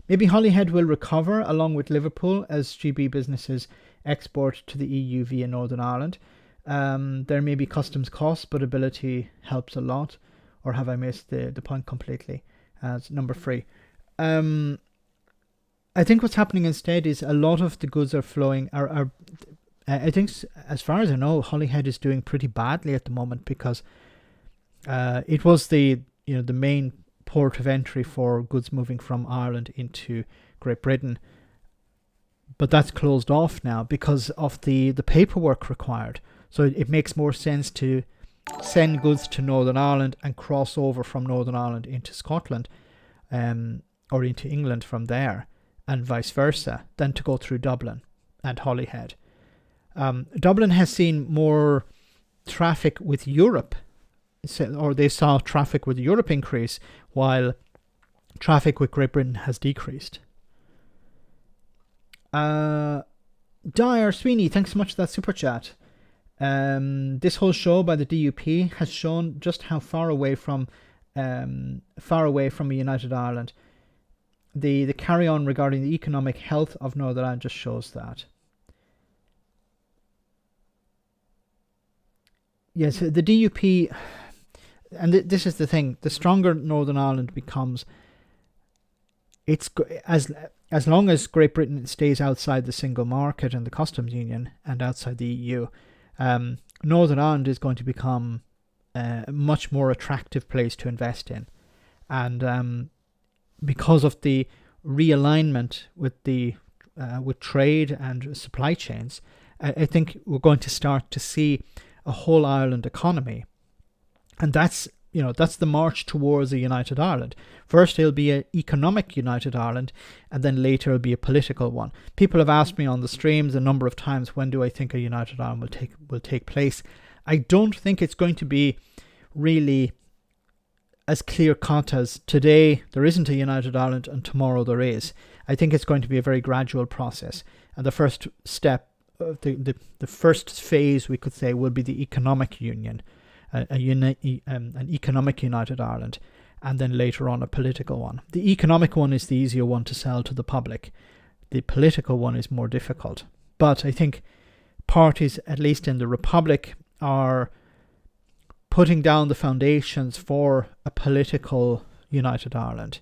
Maybe Holyhead will recover along with Liverpool as GB businesses export to the EU via Northern Ireland. There may be customs costs, but ability helps a lot. Or have I missed the point completely? As number 3. I think what's happening instead is a lot of the goods are flowing. I think, as far as I know, Holyhead is doing pretty badly at the moment because it was the main port of entry for goods moving from Ireland into Great Britain, but that's closed off now because of the paperwork required. So it makes more sense to send goods to Northern Ireland and cross over from Northern Ireland into Scotland, or into England from there, and vice versa, than to go through Dublin and Holyhead. Dublin has seen more traffic with Europe, or they saw traffic with Europe increase, while traffic with Great Britain has decreased. Dyer Sweeney, thanks so much for that super chat. This whole show by the DUP has shown just how far away from a united Ireland. The carry on regarding the economic health of Northern Ireland just shows that. Yes, the DUP, and this is the thing, the stronger Northern Ireland becomes, it's as long as Great Britain stays outside the single market and the customs union and outside the EU, Northern Ireland is going to become a much more attractive place to invest in. And because of the realignment with with trade and supply chains, I think we're going to start to see a whole Ireland economy. And that's the march towards a united Ireland. First it'll be an economic united Ireland, and then later it'll be a political one. People have asked me on the streams a number of times, when do I think a united Ireland will take place? I don't think it's going to be really as clear cut as today there isn't a united Ireland and tomorrow there is. I think it's going to be a very gradual process, and the first step, the first phase, we could say, will be the economic union, an economic united Ireland, and then later on a political one. The economic one is the easier one to sell to the public. The political one is more difficult. But I think parties, at least in the Republic, are putting down the foundations for a political united Ireland.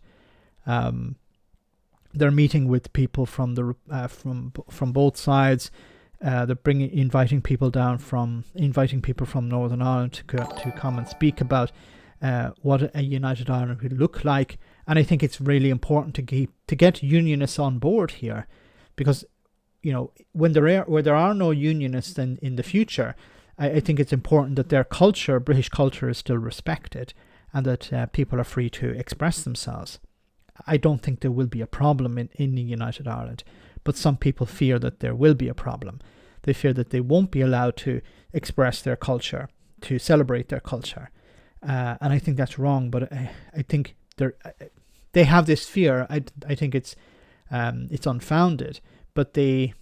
They're meeting with people from from both sides. They're inviting people from Northern Ireland to come and speak about what a united Ireland would look like. And I think it's really important to get unionists on board here, because when there are no unionists in the future, I think it's important that their culture, British culture, is still respected, and that people are free to express themselves. I don't think there will be a problem in the united Ireland, but some people fear that there will be a problem. They fear that they won't be allowed to express their culture, to celebrate their culture. And I think that's wrong, but I think they have this fear. I think it's unfounded, but they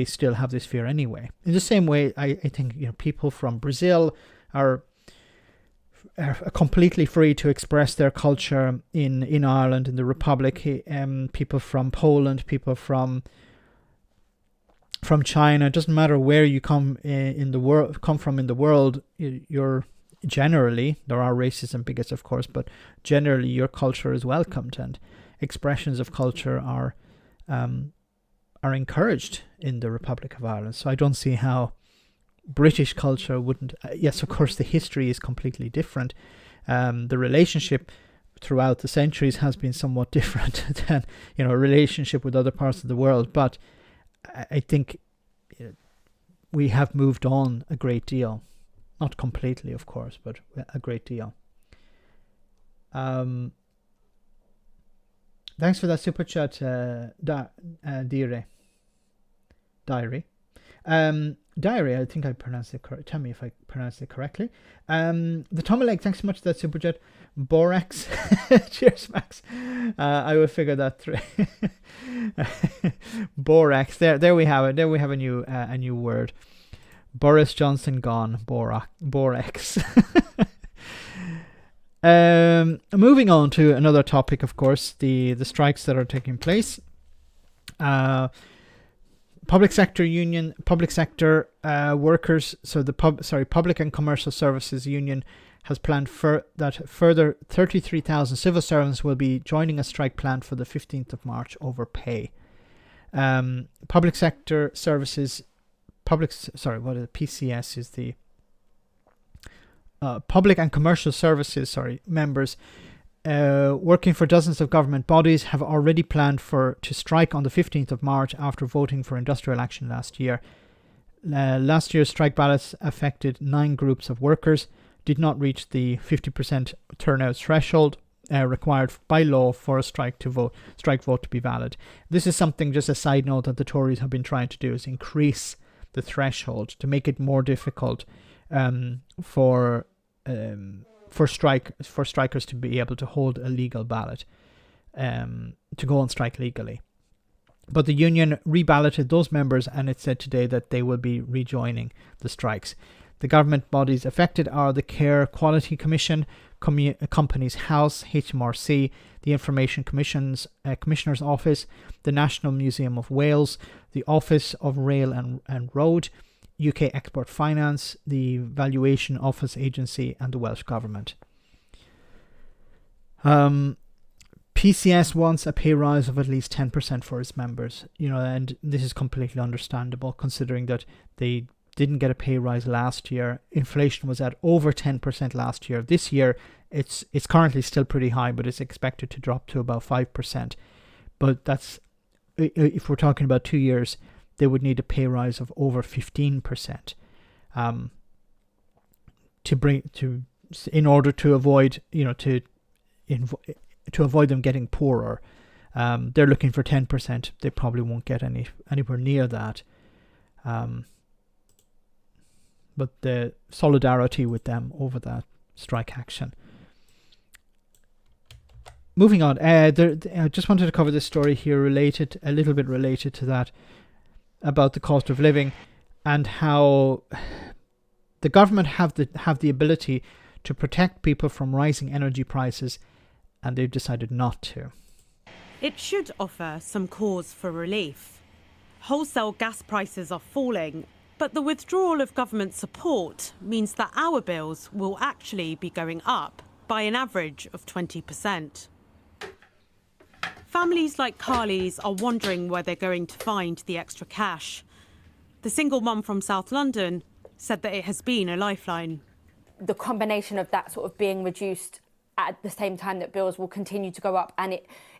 still have this fear anyway. In the same way, I think people from Brazil are completely free to express their culture in Ireland, in the Republic. People from Poland, people from China. It doesn't matter where you come from in the world. You're generally, there are races and bigots, of course, but generally your culture is welcomed, and expressions of culture are encouraged in the Republic of Ireland. So I don't see how British culture wouldn't. Yes, of course, the history is completely different. The relationship throughout the centuries has been somewhat different than a relationship with other parts of the world. But I think we have moved on a great deal, not completely, of course, but a great deal. Thanks for that super chat, Diary. Diary, I think I pronounced it correct. Tell me if I pronounced it correctly. The Tommy Leg, thanks so much for that super chat. Borax, cheers, Max. I will figure that through. Borax, there we have it. There we have a new word. Boris Johnson gone. Borax. Moving on to another topic, of course, the strikes that are taking place. Public sector workers. So the Public and Commercial Services Union has planned that further 33,000 civil servants will be joining a strike planned for the 15th of March over pay. Public sector services, PCS is the Public and Commercial Services, members working for dozens of government bodies have already planned to strike on the 15th of March after voting for industrial action last year. Last year's strike ballots affected 9 groups of workers, did not reach the 50% turnout threshold required by law for a strike vote to be valid. This is something, just a side note, that the Tories have been trying to do, is increase the threshold to make it more difficult for strikers to be able to hold a legal ballot, to go on strike legally. But the union reballoted those members, and it said today that they will be rejoining the strikes. The government bodies affected are the Care Quality Commission, Companies House, HMRC, the Information Commissioner's Office, the National Museum of Wales, the Office of Rail and Road, UK Export Finance, the Valuation Office Agency, and the Welsh Government. PCS wants a pay rise of at least 10% for its members, and this is completely understandable considering that they didn't get a pay rise last year. Inflation was at over 10% last year. This year, it's currently still pretty high, but it's expected to drop to about 5%. But that's, if we're talking about 2 years, they would need a pay rise of over 15%, in order to avoid, to avoid them getting poorer. They're looking for 10%. They probably won't get anywhere near that. But the solidarity with them over that strike action. Moving on, I just wanted to cover this story here, a little bit related to that, about the cost of living and how the government have the ability to protect people from rising energy prices, and they've decided not to. It should offer some cause for relief. Wholesale gas prices are falling, but the withdrawal of government support means that our bills will actually be going up by an average of 20%. Families like Carly's are wondering where they're going to find the extra cash. The single mum from South London said that it has been a lifeline. The combination of that sort of being reduced at the same time that bills will continue to go up, and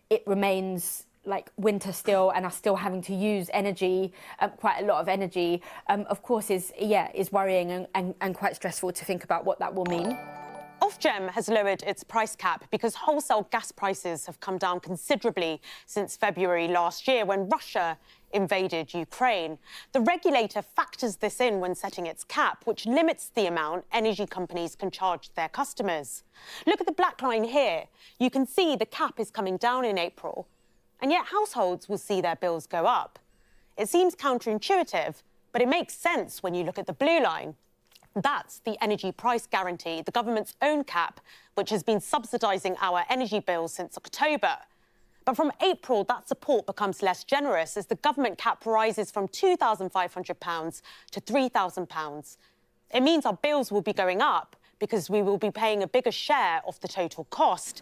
it remains like winter still, and are still having to use energy, quite a lot of energy, of course is worrying and quite stressful to think about what that will mean. Ofgem has lowered its price cap because wholesale gas prices have come down considerably since February last year when Russia invaded Ukraine. The regulator factors this in when setting its cap, which limits the amount energy companies can charge their customers. Look at the black line here. You can see the cap is coming down in April, and yet households will see their bills go up. It seems counterintuitive, but it makes sense when you look at the blue line. That's the energy price guarantee, the government's own cap, which has been subsidising our energy bills since October. But from April, that support becomes less generous as the government cap rises from £2,500 to £3,000. It means our bills will be going up because we will be paying a bigger share of the total cost.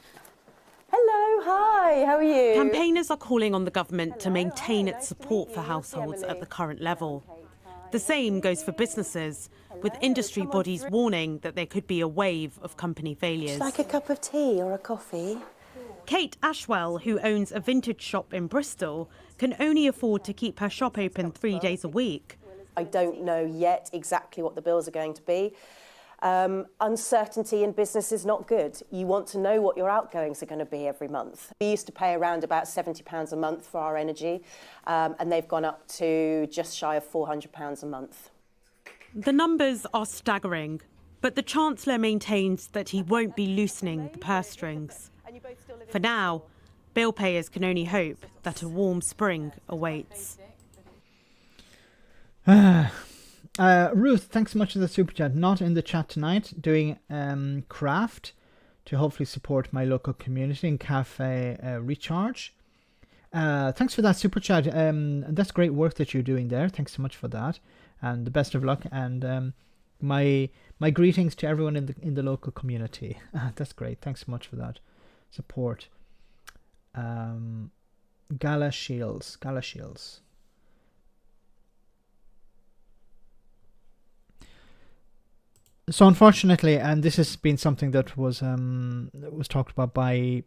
Hello, hi, how are you? Campaigners are calling on the government to maintain its support for households at the current level. The same goes for businesses, with industry bodies warning that there could be a wave of company failures. Like a cup of tea or a coffee? Kate Ashwell, who owns a vintage shop in Bristol, can only afford to keep her shop open 3 days a week. I don't know yet exactly what the bills are going to be. Uncertainty in business is not good. You want to know what your outgoings are going to be every month. We used to pay around about £70 a month for our energy, and they've gone up to just shy of £400 a month. The numbers are staggering, but the Chancellor maintains that he won't be loosening the purse strings. For now, bill payers can only hope that a warm spring awaits. Ruth, thanks so much for the super chat. Not in the chat tonight, doing craft to hopefully support my local community in Cafe Recharge. Thanks for that super chat. That's great work that you're doing there. Thanks so much for that, and the best of luck. And my greetings to everyone in the local community. That's great. Thanks so much for that support. Gala Shields. So unfortunately, and this has been something that was talked about by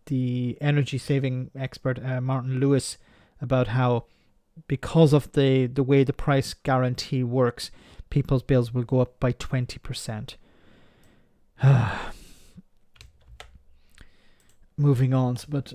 the energy saving expert Martin Lewis, about how because of the way the price guarantee works, people's bills will go up by 20%. Moving on, but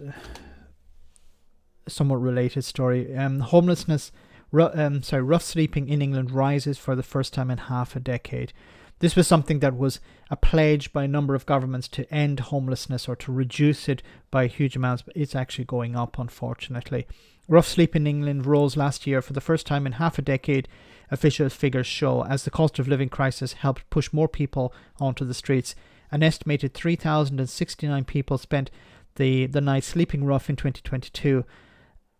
somewhat related story. Homelessness. Rough sleeping in England rises for the first time in half a decade. This was something that was a pledge by a number of governments to end homelessness or to reduce it by huge amounts, but it's actually going up, unfortunately. Rough sleep in England rose last year for the first time in half a decade, official figures show, as the cost of living crisis helped push more people onto the streets. An estimated 3,069 people spent the night sleeping rough in 2022.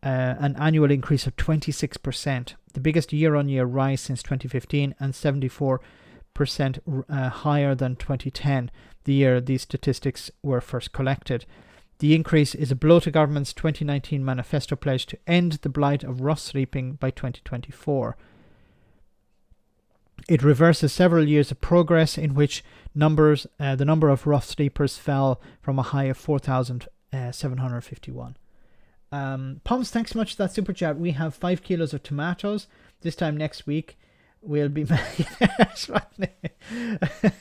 An annual increase of 26%, the biggest year-on-year rise since 2015, and 74% higher than 2010, the year these statistics were first collected. The increase is a blow to government's 2019 manifesto pledge to end the blight of rough sleeping by 2024. It reverses several years of progress in which the number of rough sleepers fell from a high of 4,751. Poms, thanks so much for that super chat. We have 5 kilos of tomatoes. This time next week we'll be yes,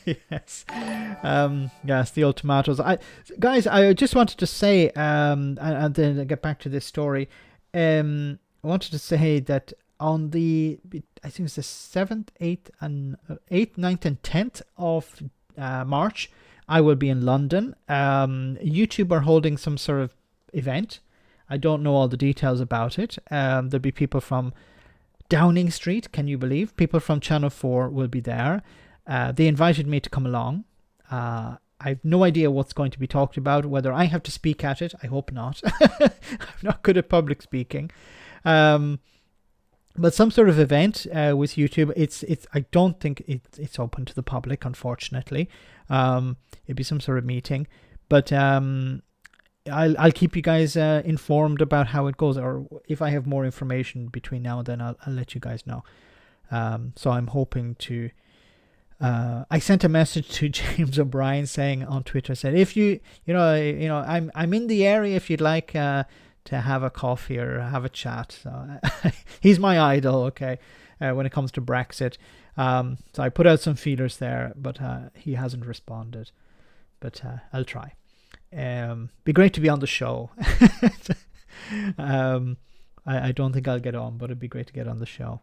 yes, yes, the old tomatoes. I just wanted to say, and then I'll get back to this story. I wanted to say that on the, I think it's the 7th, 8th, 9th, and 10th of March, I will be in London. YouTube are holding some sort of event. I don't know all the details about it. There'll be people from Downing Street, can you believe? People from Channel 4 will be there. They invited me to come along. I have no idea what's going to be talked about, whether I have to speak at it. I hope not. I'm not good at public speaking. But some sort of event with YouTube. I don't think it's open to the public, unfortunately. It'd be some sort of meeting. But I'll keep you guys informed about how it goes, or if I have more information between now and then, I'll let you guys know. So I'm hoping to. I sent a message to James O'Brien saying on Twitter, said if I'm in the area if you'd like to have a coffee or have a chat. So he's my idol, okay, when it comes to Brexit. So I put out some feelers there, but he hasn't responded. But I'll try. Be great to be on the show. I don't think I'll get on, but it'd be great to get on the show,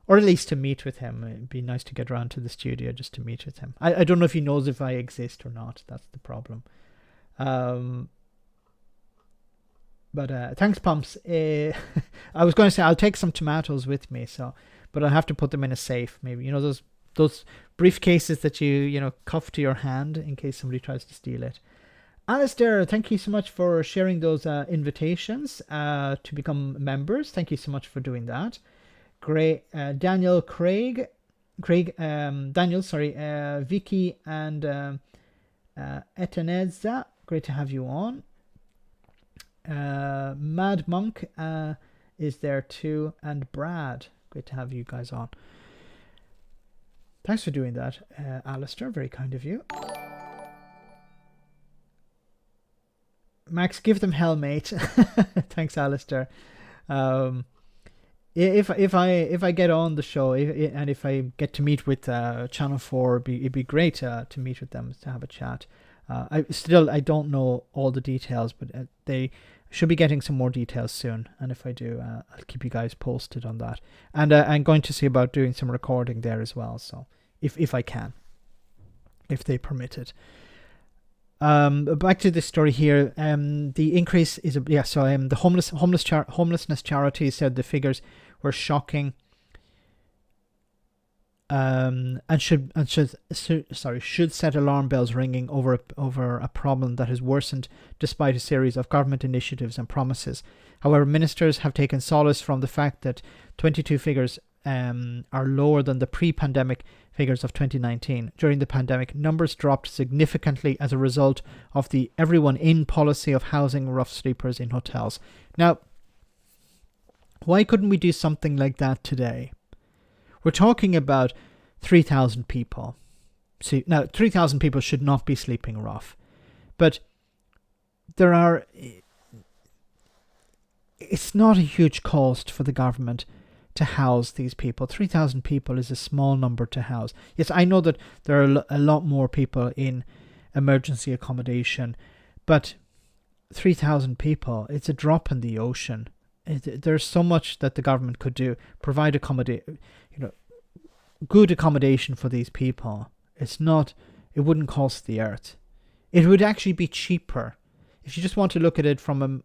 or at least to meet with him. It'd be nice to get around to the studio just to meet with him. I don't know if he knows if I exist or not. That's the problem. But thanks, Pumps. I was going to say I'll take some tomatoes with me, but I'll have to put them in a safe. Maybe those briefcases that you cuff to your hand in case somebody tries to steal it. Alistair, thank you so much for sharing those invitations to become members. Thank you so much for doing that. Great, Daniel, Vicky, and Eteneza. Great to have you on. Mad Monk is there too, and Brad. Great to have you guys on. Thanks for doing that, Alistair. Very kind of you. Max, give them hell, mate. Thanks, Alistair. If I get on the show, and if I get to meet with Channel 4, it'd be great to meet with them, to have a chat. I don't know all the details, but they Should be getting some more details soon, and if I do, I'll keep you guys posted on that. And I'm going to see about doing some recording there as well, so if I can, if they permit it. Back to this story here. The increase is the homelessness charity said the figures were shocking. And should set alarm bells ringing over a problem that has worsened despite a series of government initiatives and promises. However, ministers have taken solace from the fact that 22 figures are lower than the pre-pandemic figures of 2019. During the pandemic, numbers dropped significantly as a result of the everyone in policy of housing rough sleepers in hotels. Now, why couldn't we do something like that today? We're talking about 3,000 people. See, now 3,000 people should not be sleeping rough, but it's not a huge cost for the government to house these people. 3,000 people is a small number to house. Yes, I know that there are a lot more people in emergency accommodation, but 3,000 people, it's a drop in the ocean. There's so much that the government could do. Provide good accommodation for these people. It wouldn't cost the earth. It would actually be cheaper. If you just want to look at it from an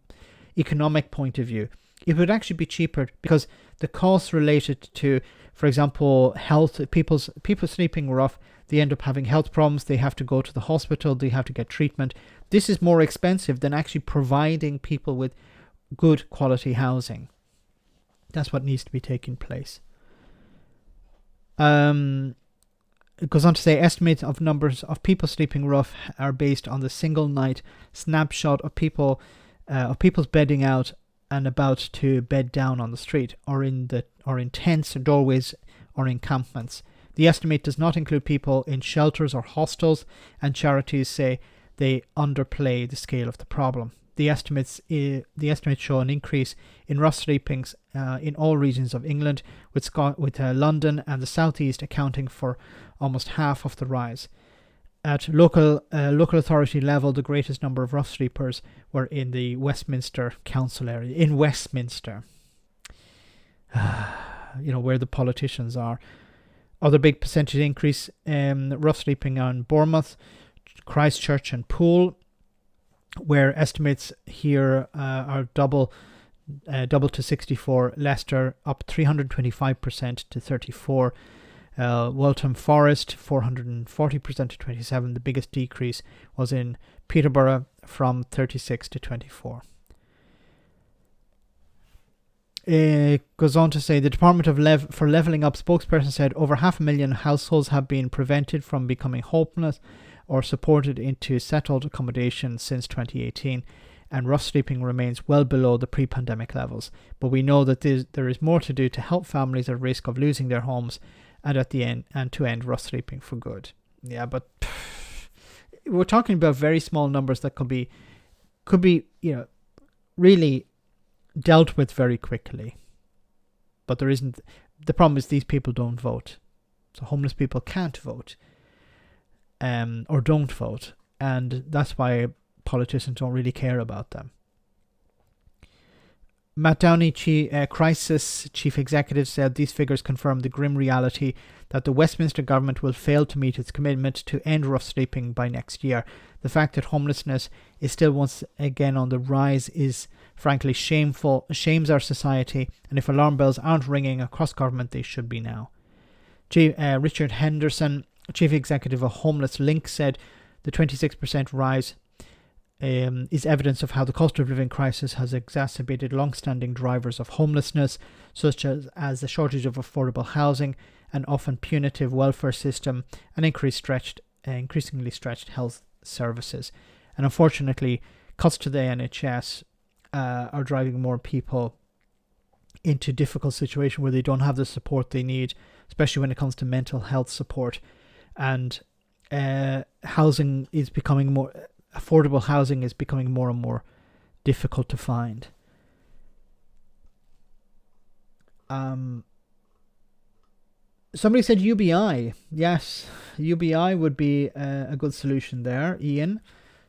economic point of view, it would actually be cheaper because the costs related to, for example, health, people sleeping rough, they end up having health problems, they have to go to the hospital, they have to get treatment. This is more expensive than actually providing people with good quality housing. That's what needs to be taking place. It goes on to say estimates of numbers of people sleeping rough are based on the single night snapshot of people's bedding out and about to bed down on the street or in tents, doorways or encampments. The estimate does not include people in shelters or hostels, and charities say they underplay the scale of the problem. The estimates show an increase in rough sleepings in all regions of England, with London and the southeast accounting for almost half of the rise. At local authority level, the greatest number of rough sleepers were in the Westminster Council area. In Westminster, where the politicians are. Other big percentage increase rough sleeping on Bournemouth, Christchurch, and Poole, where estimates here are double to 64. Leicester up 325% to 34. Waltham Forest 440% to 27. The biggest decrease was in Peterborough from 36 to 24. It goes on to say the Department for Levelling Up spokesperson said over 500,000 households have been prevented from becoming homeless or supported into settled accommodation since 2018, and rough sleeping remains well below the pre-pandemic levels. But we know that there is more to do to help families at risk of losing their homes and to end rough sleeping for good. Yeah, but we're talking about very small numbers that could be really dealt with very quickly. But there isn't. The problem is these people don't vote. So homeless people can't vote. Or don't vote, and that's why politicians don't really care about them. Matt Downey, Crisis Chief Executive, said these figures confirm the grim reality that the Westminster government will fail to meet its commitment to end rough sleeping by next year. The fact that homelessness is still once again on the rise is frankly shameful, shames our society, and if alarm bells aren't ringing across government, they should be now. Richard Henderson, Chief Executive of Homeless Link, said the 26% rise is evidence of how the cost of living crisis has exacerbated long-standing drivers of homelessness, such as the shortage of affordable housing, an often punitive welfare system, and increasingly stretched health services. And unfortunately, cuts to the NHS are driving more people into difficult situations where they don't have the support they need, especially when it comes to mental health support. And housing is becoming affordable housing is becoming more and more difficult to find. Somebody said UBI. Yes, UBI would be a good solution there. Ian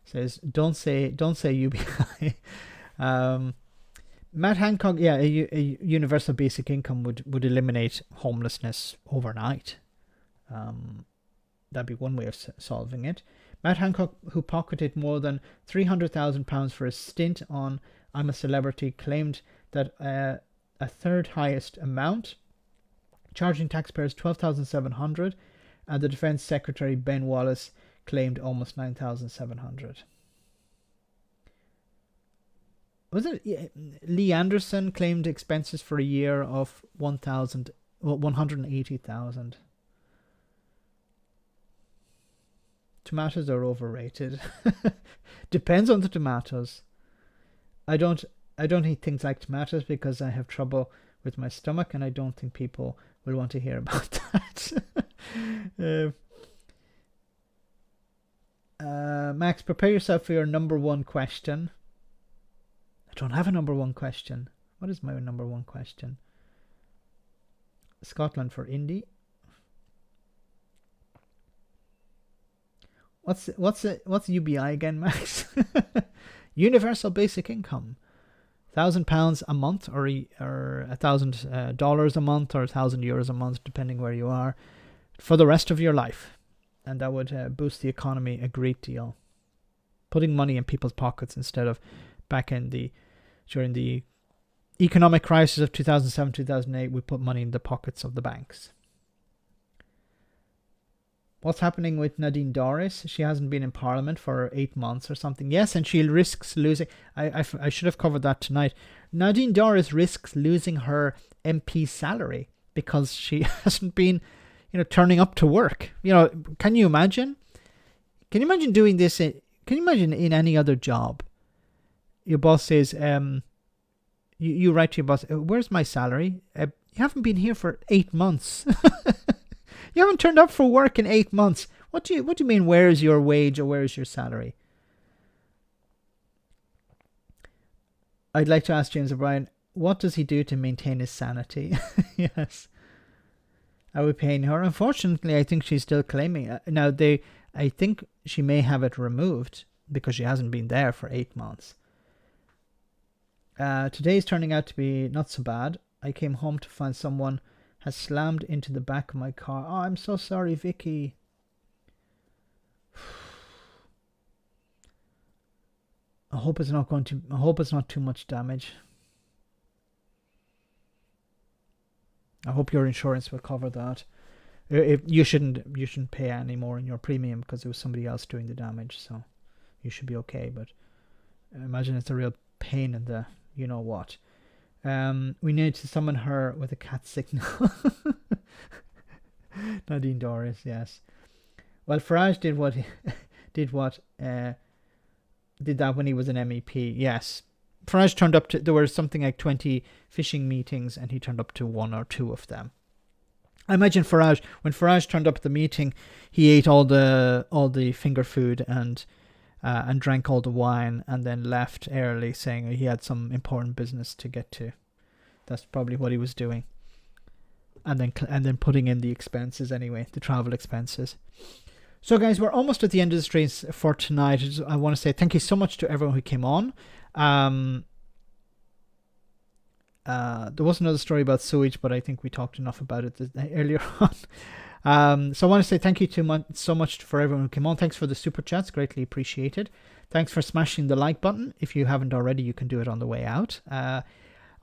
says, don't say UBI. Matt Hancock, yeah, a universal basic income would eliminate homelessness overnight. That'd be one way of solving it. Matt Hancock, who pocketed more than £300,000 for a stint on I'm a Celebrity, claimed that a third highest amount, charging taxpayers $12,700, and the Defence Secretary Ben Wallace claimed almost $9,700. Was it Lee Anderson claimed expenses for a year of $180,000. Tomatoes are overrated. Depends on the tomatoes. I don't eat things like tomatoes because I have trouble with my stomach, and I don't think people will want to hear about that. Max, prepare yourself for your number one question. I don't have a number one question. What is my number one question? Scotland for Indy. What's UBI again, Max? Universal basic income. £1,000 a month, or $1,000 a month, or €1,000 a month, depending where you are, for the rest of your life, and that would boost the economy a great deal. Putting money in people's pockets instead of back during the economic crisis of 2007-2008, we put money in the pockets of the banks. What's happening with Nadine Dorries? She hasn't been in Parliament for 8 months or something. Yes, and she risks losing... I should have covered that tonight. Nadine Dorries risks losing her MP salary because she hasn't been, turning up to work. Can you imagine? Can you imagine doing this? Can you imagine in any other job? Your boss says, you write to your boss, where's my salary? You haven't been here for 8 months. You haven't turned up for work in 8 months. What do you mean, where is your wage or where is your salary? I'd like to ask James O'Brien, what does he do to maintain his sanity? Yes. Are we paying her? Unfortunately, I think she's still claiming it. Now, I think she may have it removed because she hasn't been there for 8 months. Today's turning out to be not so bad. I came home to find someone has slammed into the back of my car. Oh, I'm so sorry, Vicky. I hope it's not too much damage. I hope your insurance will cover that. If you shouldn't pay any more in your premium because it was somebody else doing the damage, so you should be okay. But I imagine it's a real pain in the you know what. We need to summon her with a cat signal. Nadine Dorries, yes. Well, Farage did that when he was an MEP. Yes, Farage turned up to. There were something like 20 fishing meetings, and he turned up to 1 or 2 of them. I imagine when Farage turned up at the meeting, he ate all the finger food and drank all the wine, and then left early, saying he had some important business to get to. That's probably what he was doing. And then putting in the expenses anyway, the travel expenses. So guys, we're almost at the end of the stream for tonight. I want to say thank you so much to everyone who came on. There was another story about sewage, but I think we talked enough about it earlier on. So I want to say thank you so much for everyone who came on. Thanks for the super chats, greatly appreciated. Thanks for smashing the like button. If you haven't already, you can do it on the way out.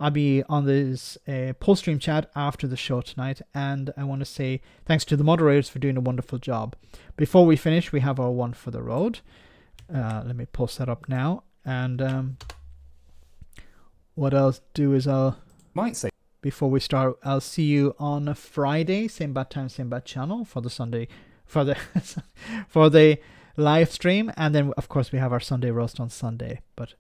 I'll be on this post-stream chat after the show tonight, and I want to say thanks to the moderators for doing a wonderful job. Before we finish, we have our one for the road. Let me post that up now. And what I'll do is before we start, I'll see you on a Friday, same bad time, same bad channel for the Sunday, for the live stream, and then of course we have our Sunday roast on Sunday. But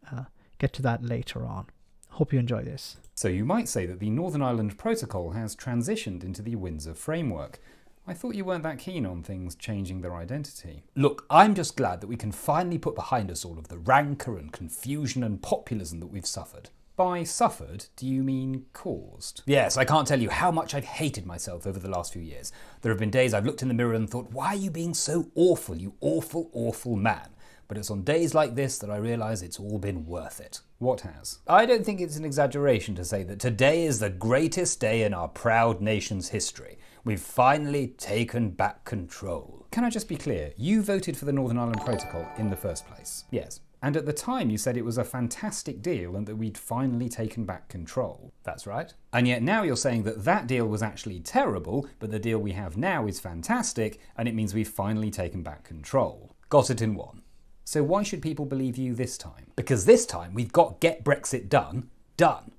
get to that later on. Hope you enjoy this. So you might say that the Northern Ireland Protocol has transitioned into the Windsor framework. I thought you weren't that keen on things changing their identity. Look, I'm just glad that we can finally put behind us all of the rancour and confusion and populism that we've suffered. By suffered, do you mean caused? Yes, I can't tell you how much I've hated myself over the last few years. There have been days I've looked in the mirror and thought, why are you being so awful, you awful, awful man? but it's on days like this that I realise it's all been worth it. What has? I don't think it's an exaggeration to say that today is the greatest day in our proud nation's history. We've finally taken back control. Can I just be clear? You voted for the Northern Ireland Protocol in the first place. Yes. And at the time you said it was a fantastic deal and that we'd finally taken back control. That's right. And yet now you're saying that that deal was actually terrible, but the deal we have now is fantastic, and it means we've finally taken back control. Got it in one. So why should people believe you this time? Because this time we've got Get Brexit Done,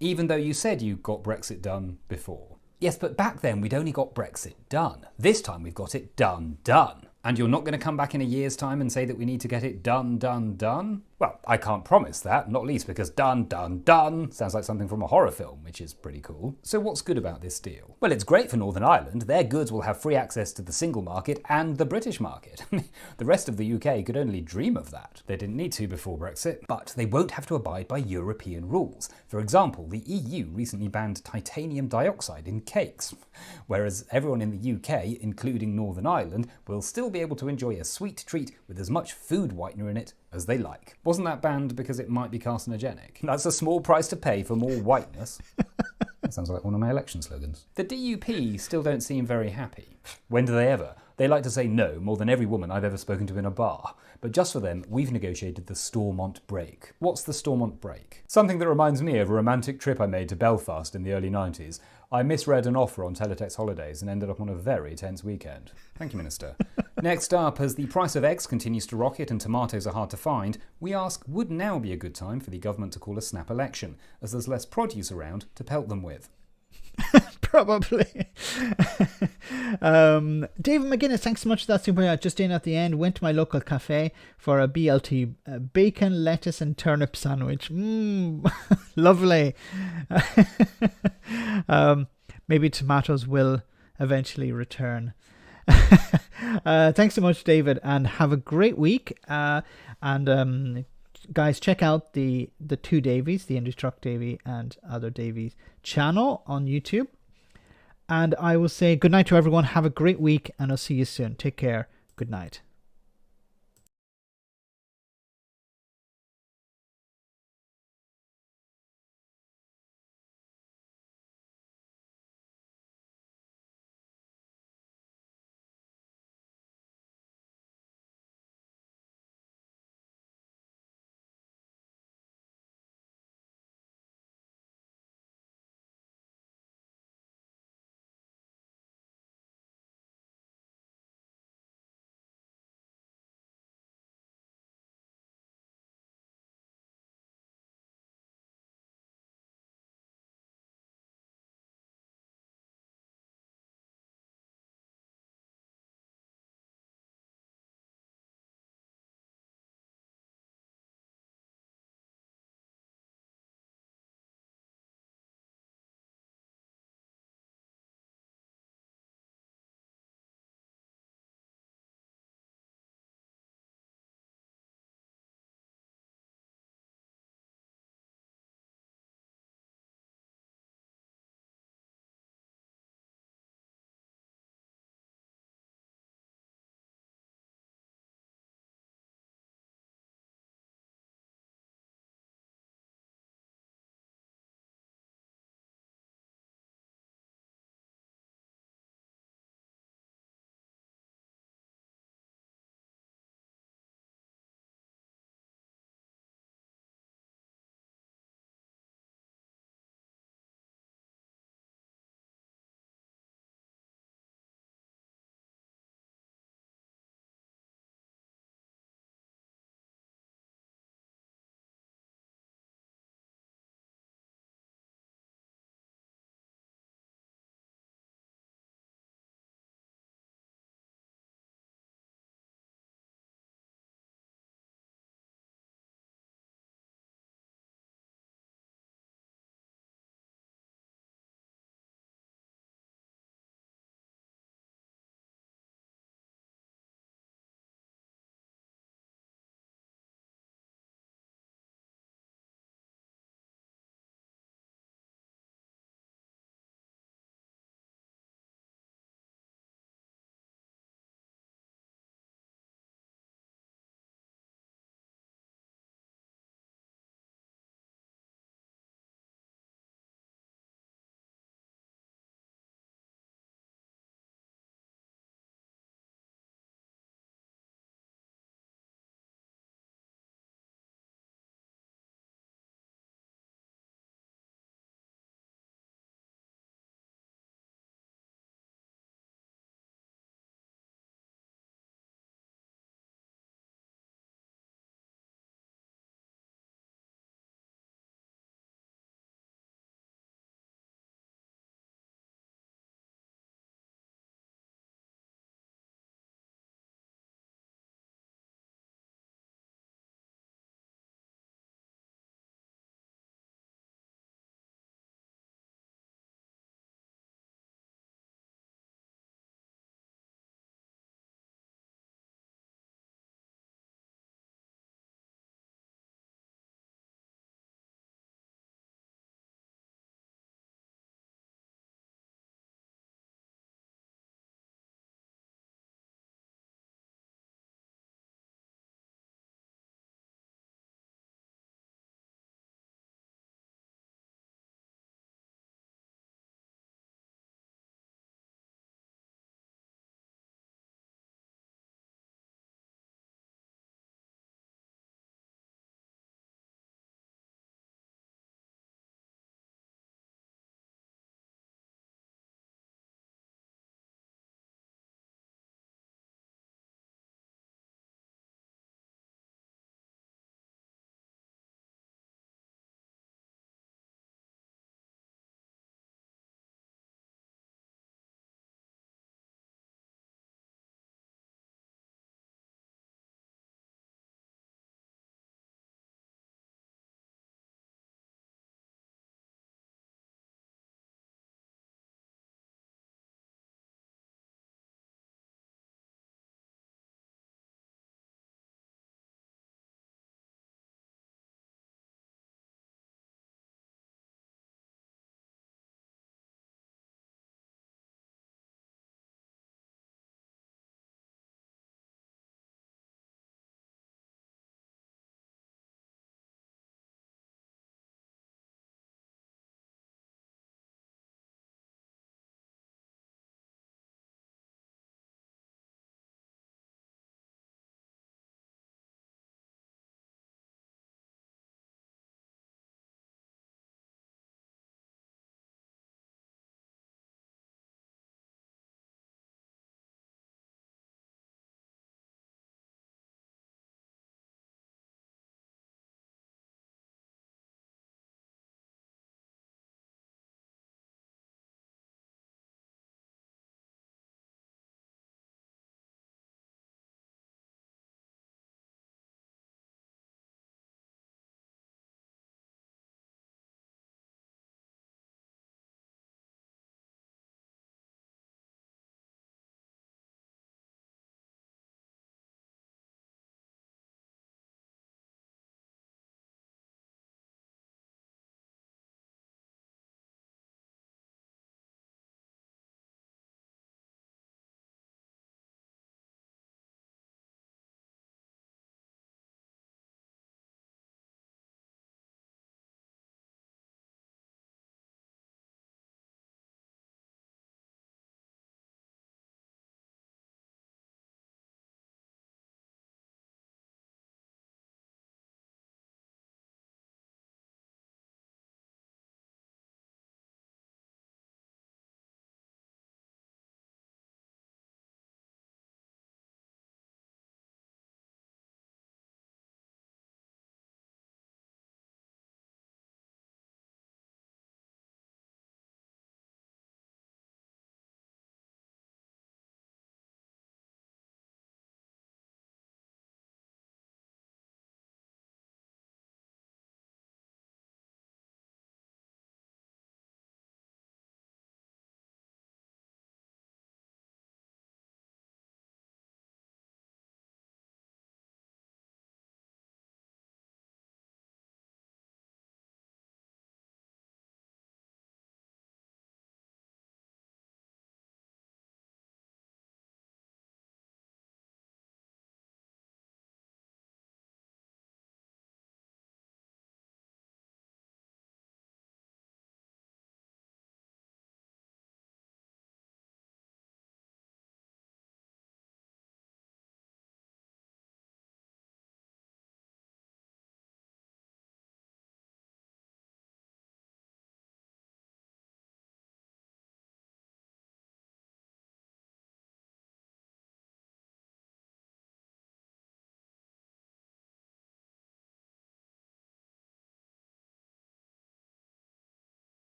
even though you said you got Brexit done before. Yes, but back then we'd only got Brexit done. This time we've got it done. And you're not going to come back in a year's time and say that we need to get it done? Well, I can't promise that, not least because done sounds like something from a horror film, which is pretty cool. So what's good about this deal? Well, it's great for Northern Ireland. Their goods will have free access to the single market and the British market. The rest of the UK could only dream of that. They didn't need to before Brexit, but they won't have to abide by European rules. For example, the EU recently banned titanium dioxide in cakes, whereas everyone in the UK, including Northern Ireland, will still be able to enjoy a sweet treat with as much food whitener in it as they like. Wasn't that banned because it might be carcinogenic? That's a small price to pay for more whiteness. That sounds like one of my election slogans. The DUP still don't seem very happy. When do they ever? They like to say no more than every woman I've ever spoken to in a bar. But just for them, we've negotiated the Stormont break. What's the Stormont break? Something that reminds me of a romantic trip I made to Belfast in the early 90s. I misread an offer on Teletext Holidays and ended up on a very tense weekend. Thank you, Minister. Next up, as the price of eggs continues to rocket and tomatoes are hard to find, we ask, would now be a good time for the government to call a snap election, as there's less produce around to pelt them with? Probably. David McGuinness, thanks so much for that super. Just in at the end, went to my local cafe for a BLT bacon, lettuce and turnip sandwich. Lovely. Maybe tomatoes will eventually return. Thanks so much, David, and have a great week. Guys, check out the two Davies, the Indie Truck Davy and Other Davies channel on YouTube. And I will say good night to everyone. Have a great week, and I'll see you soon. Take care. Good night.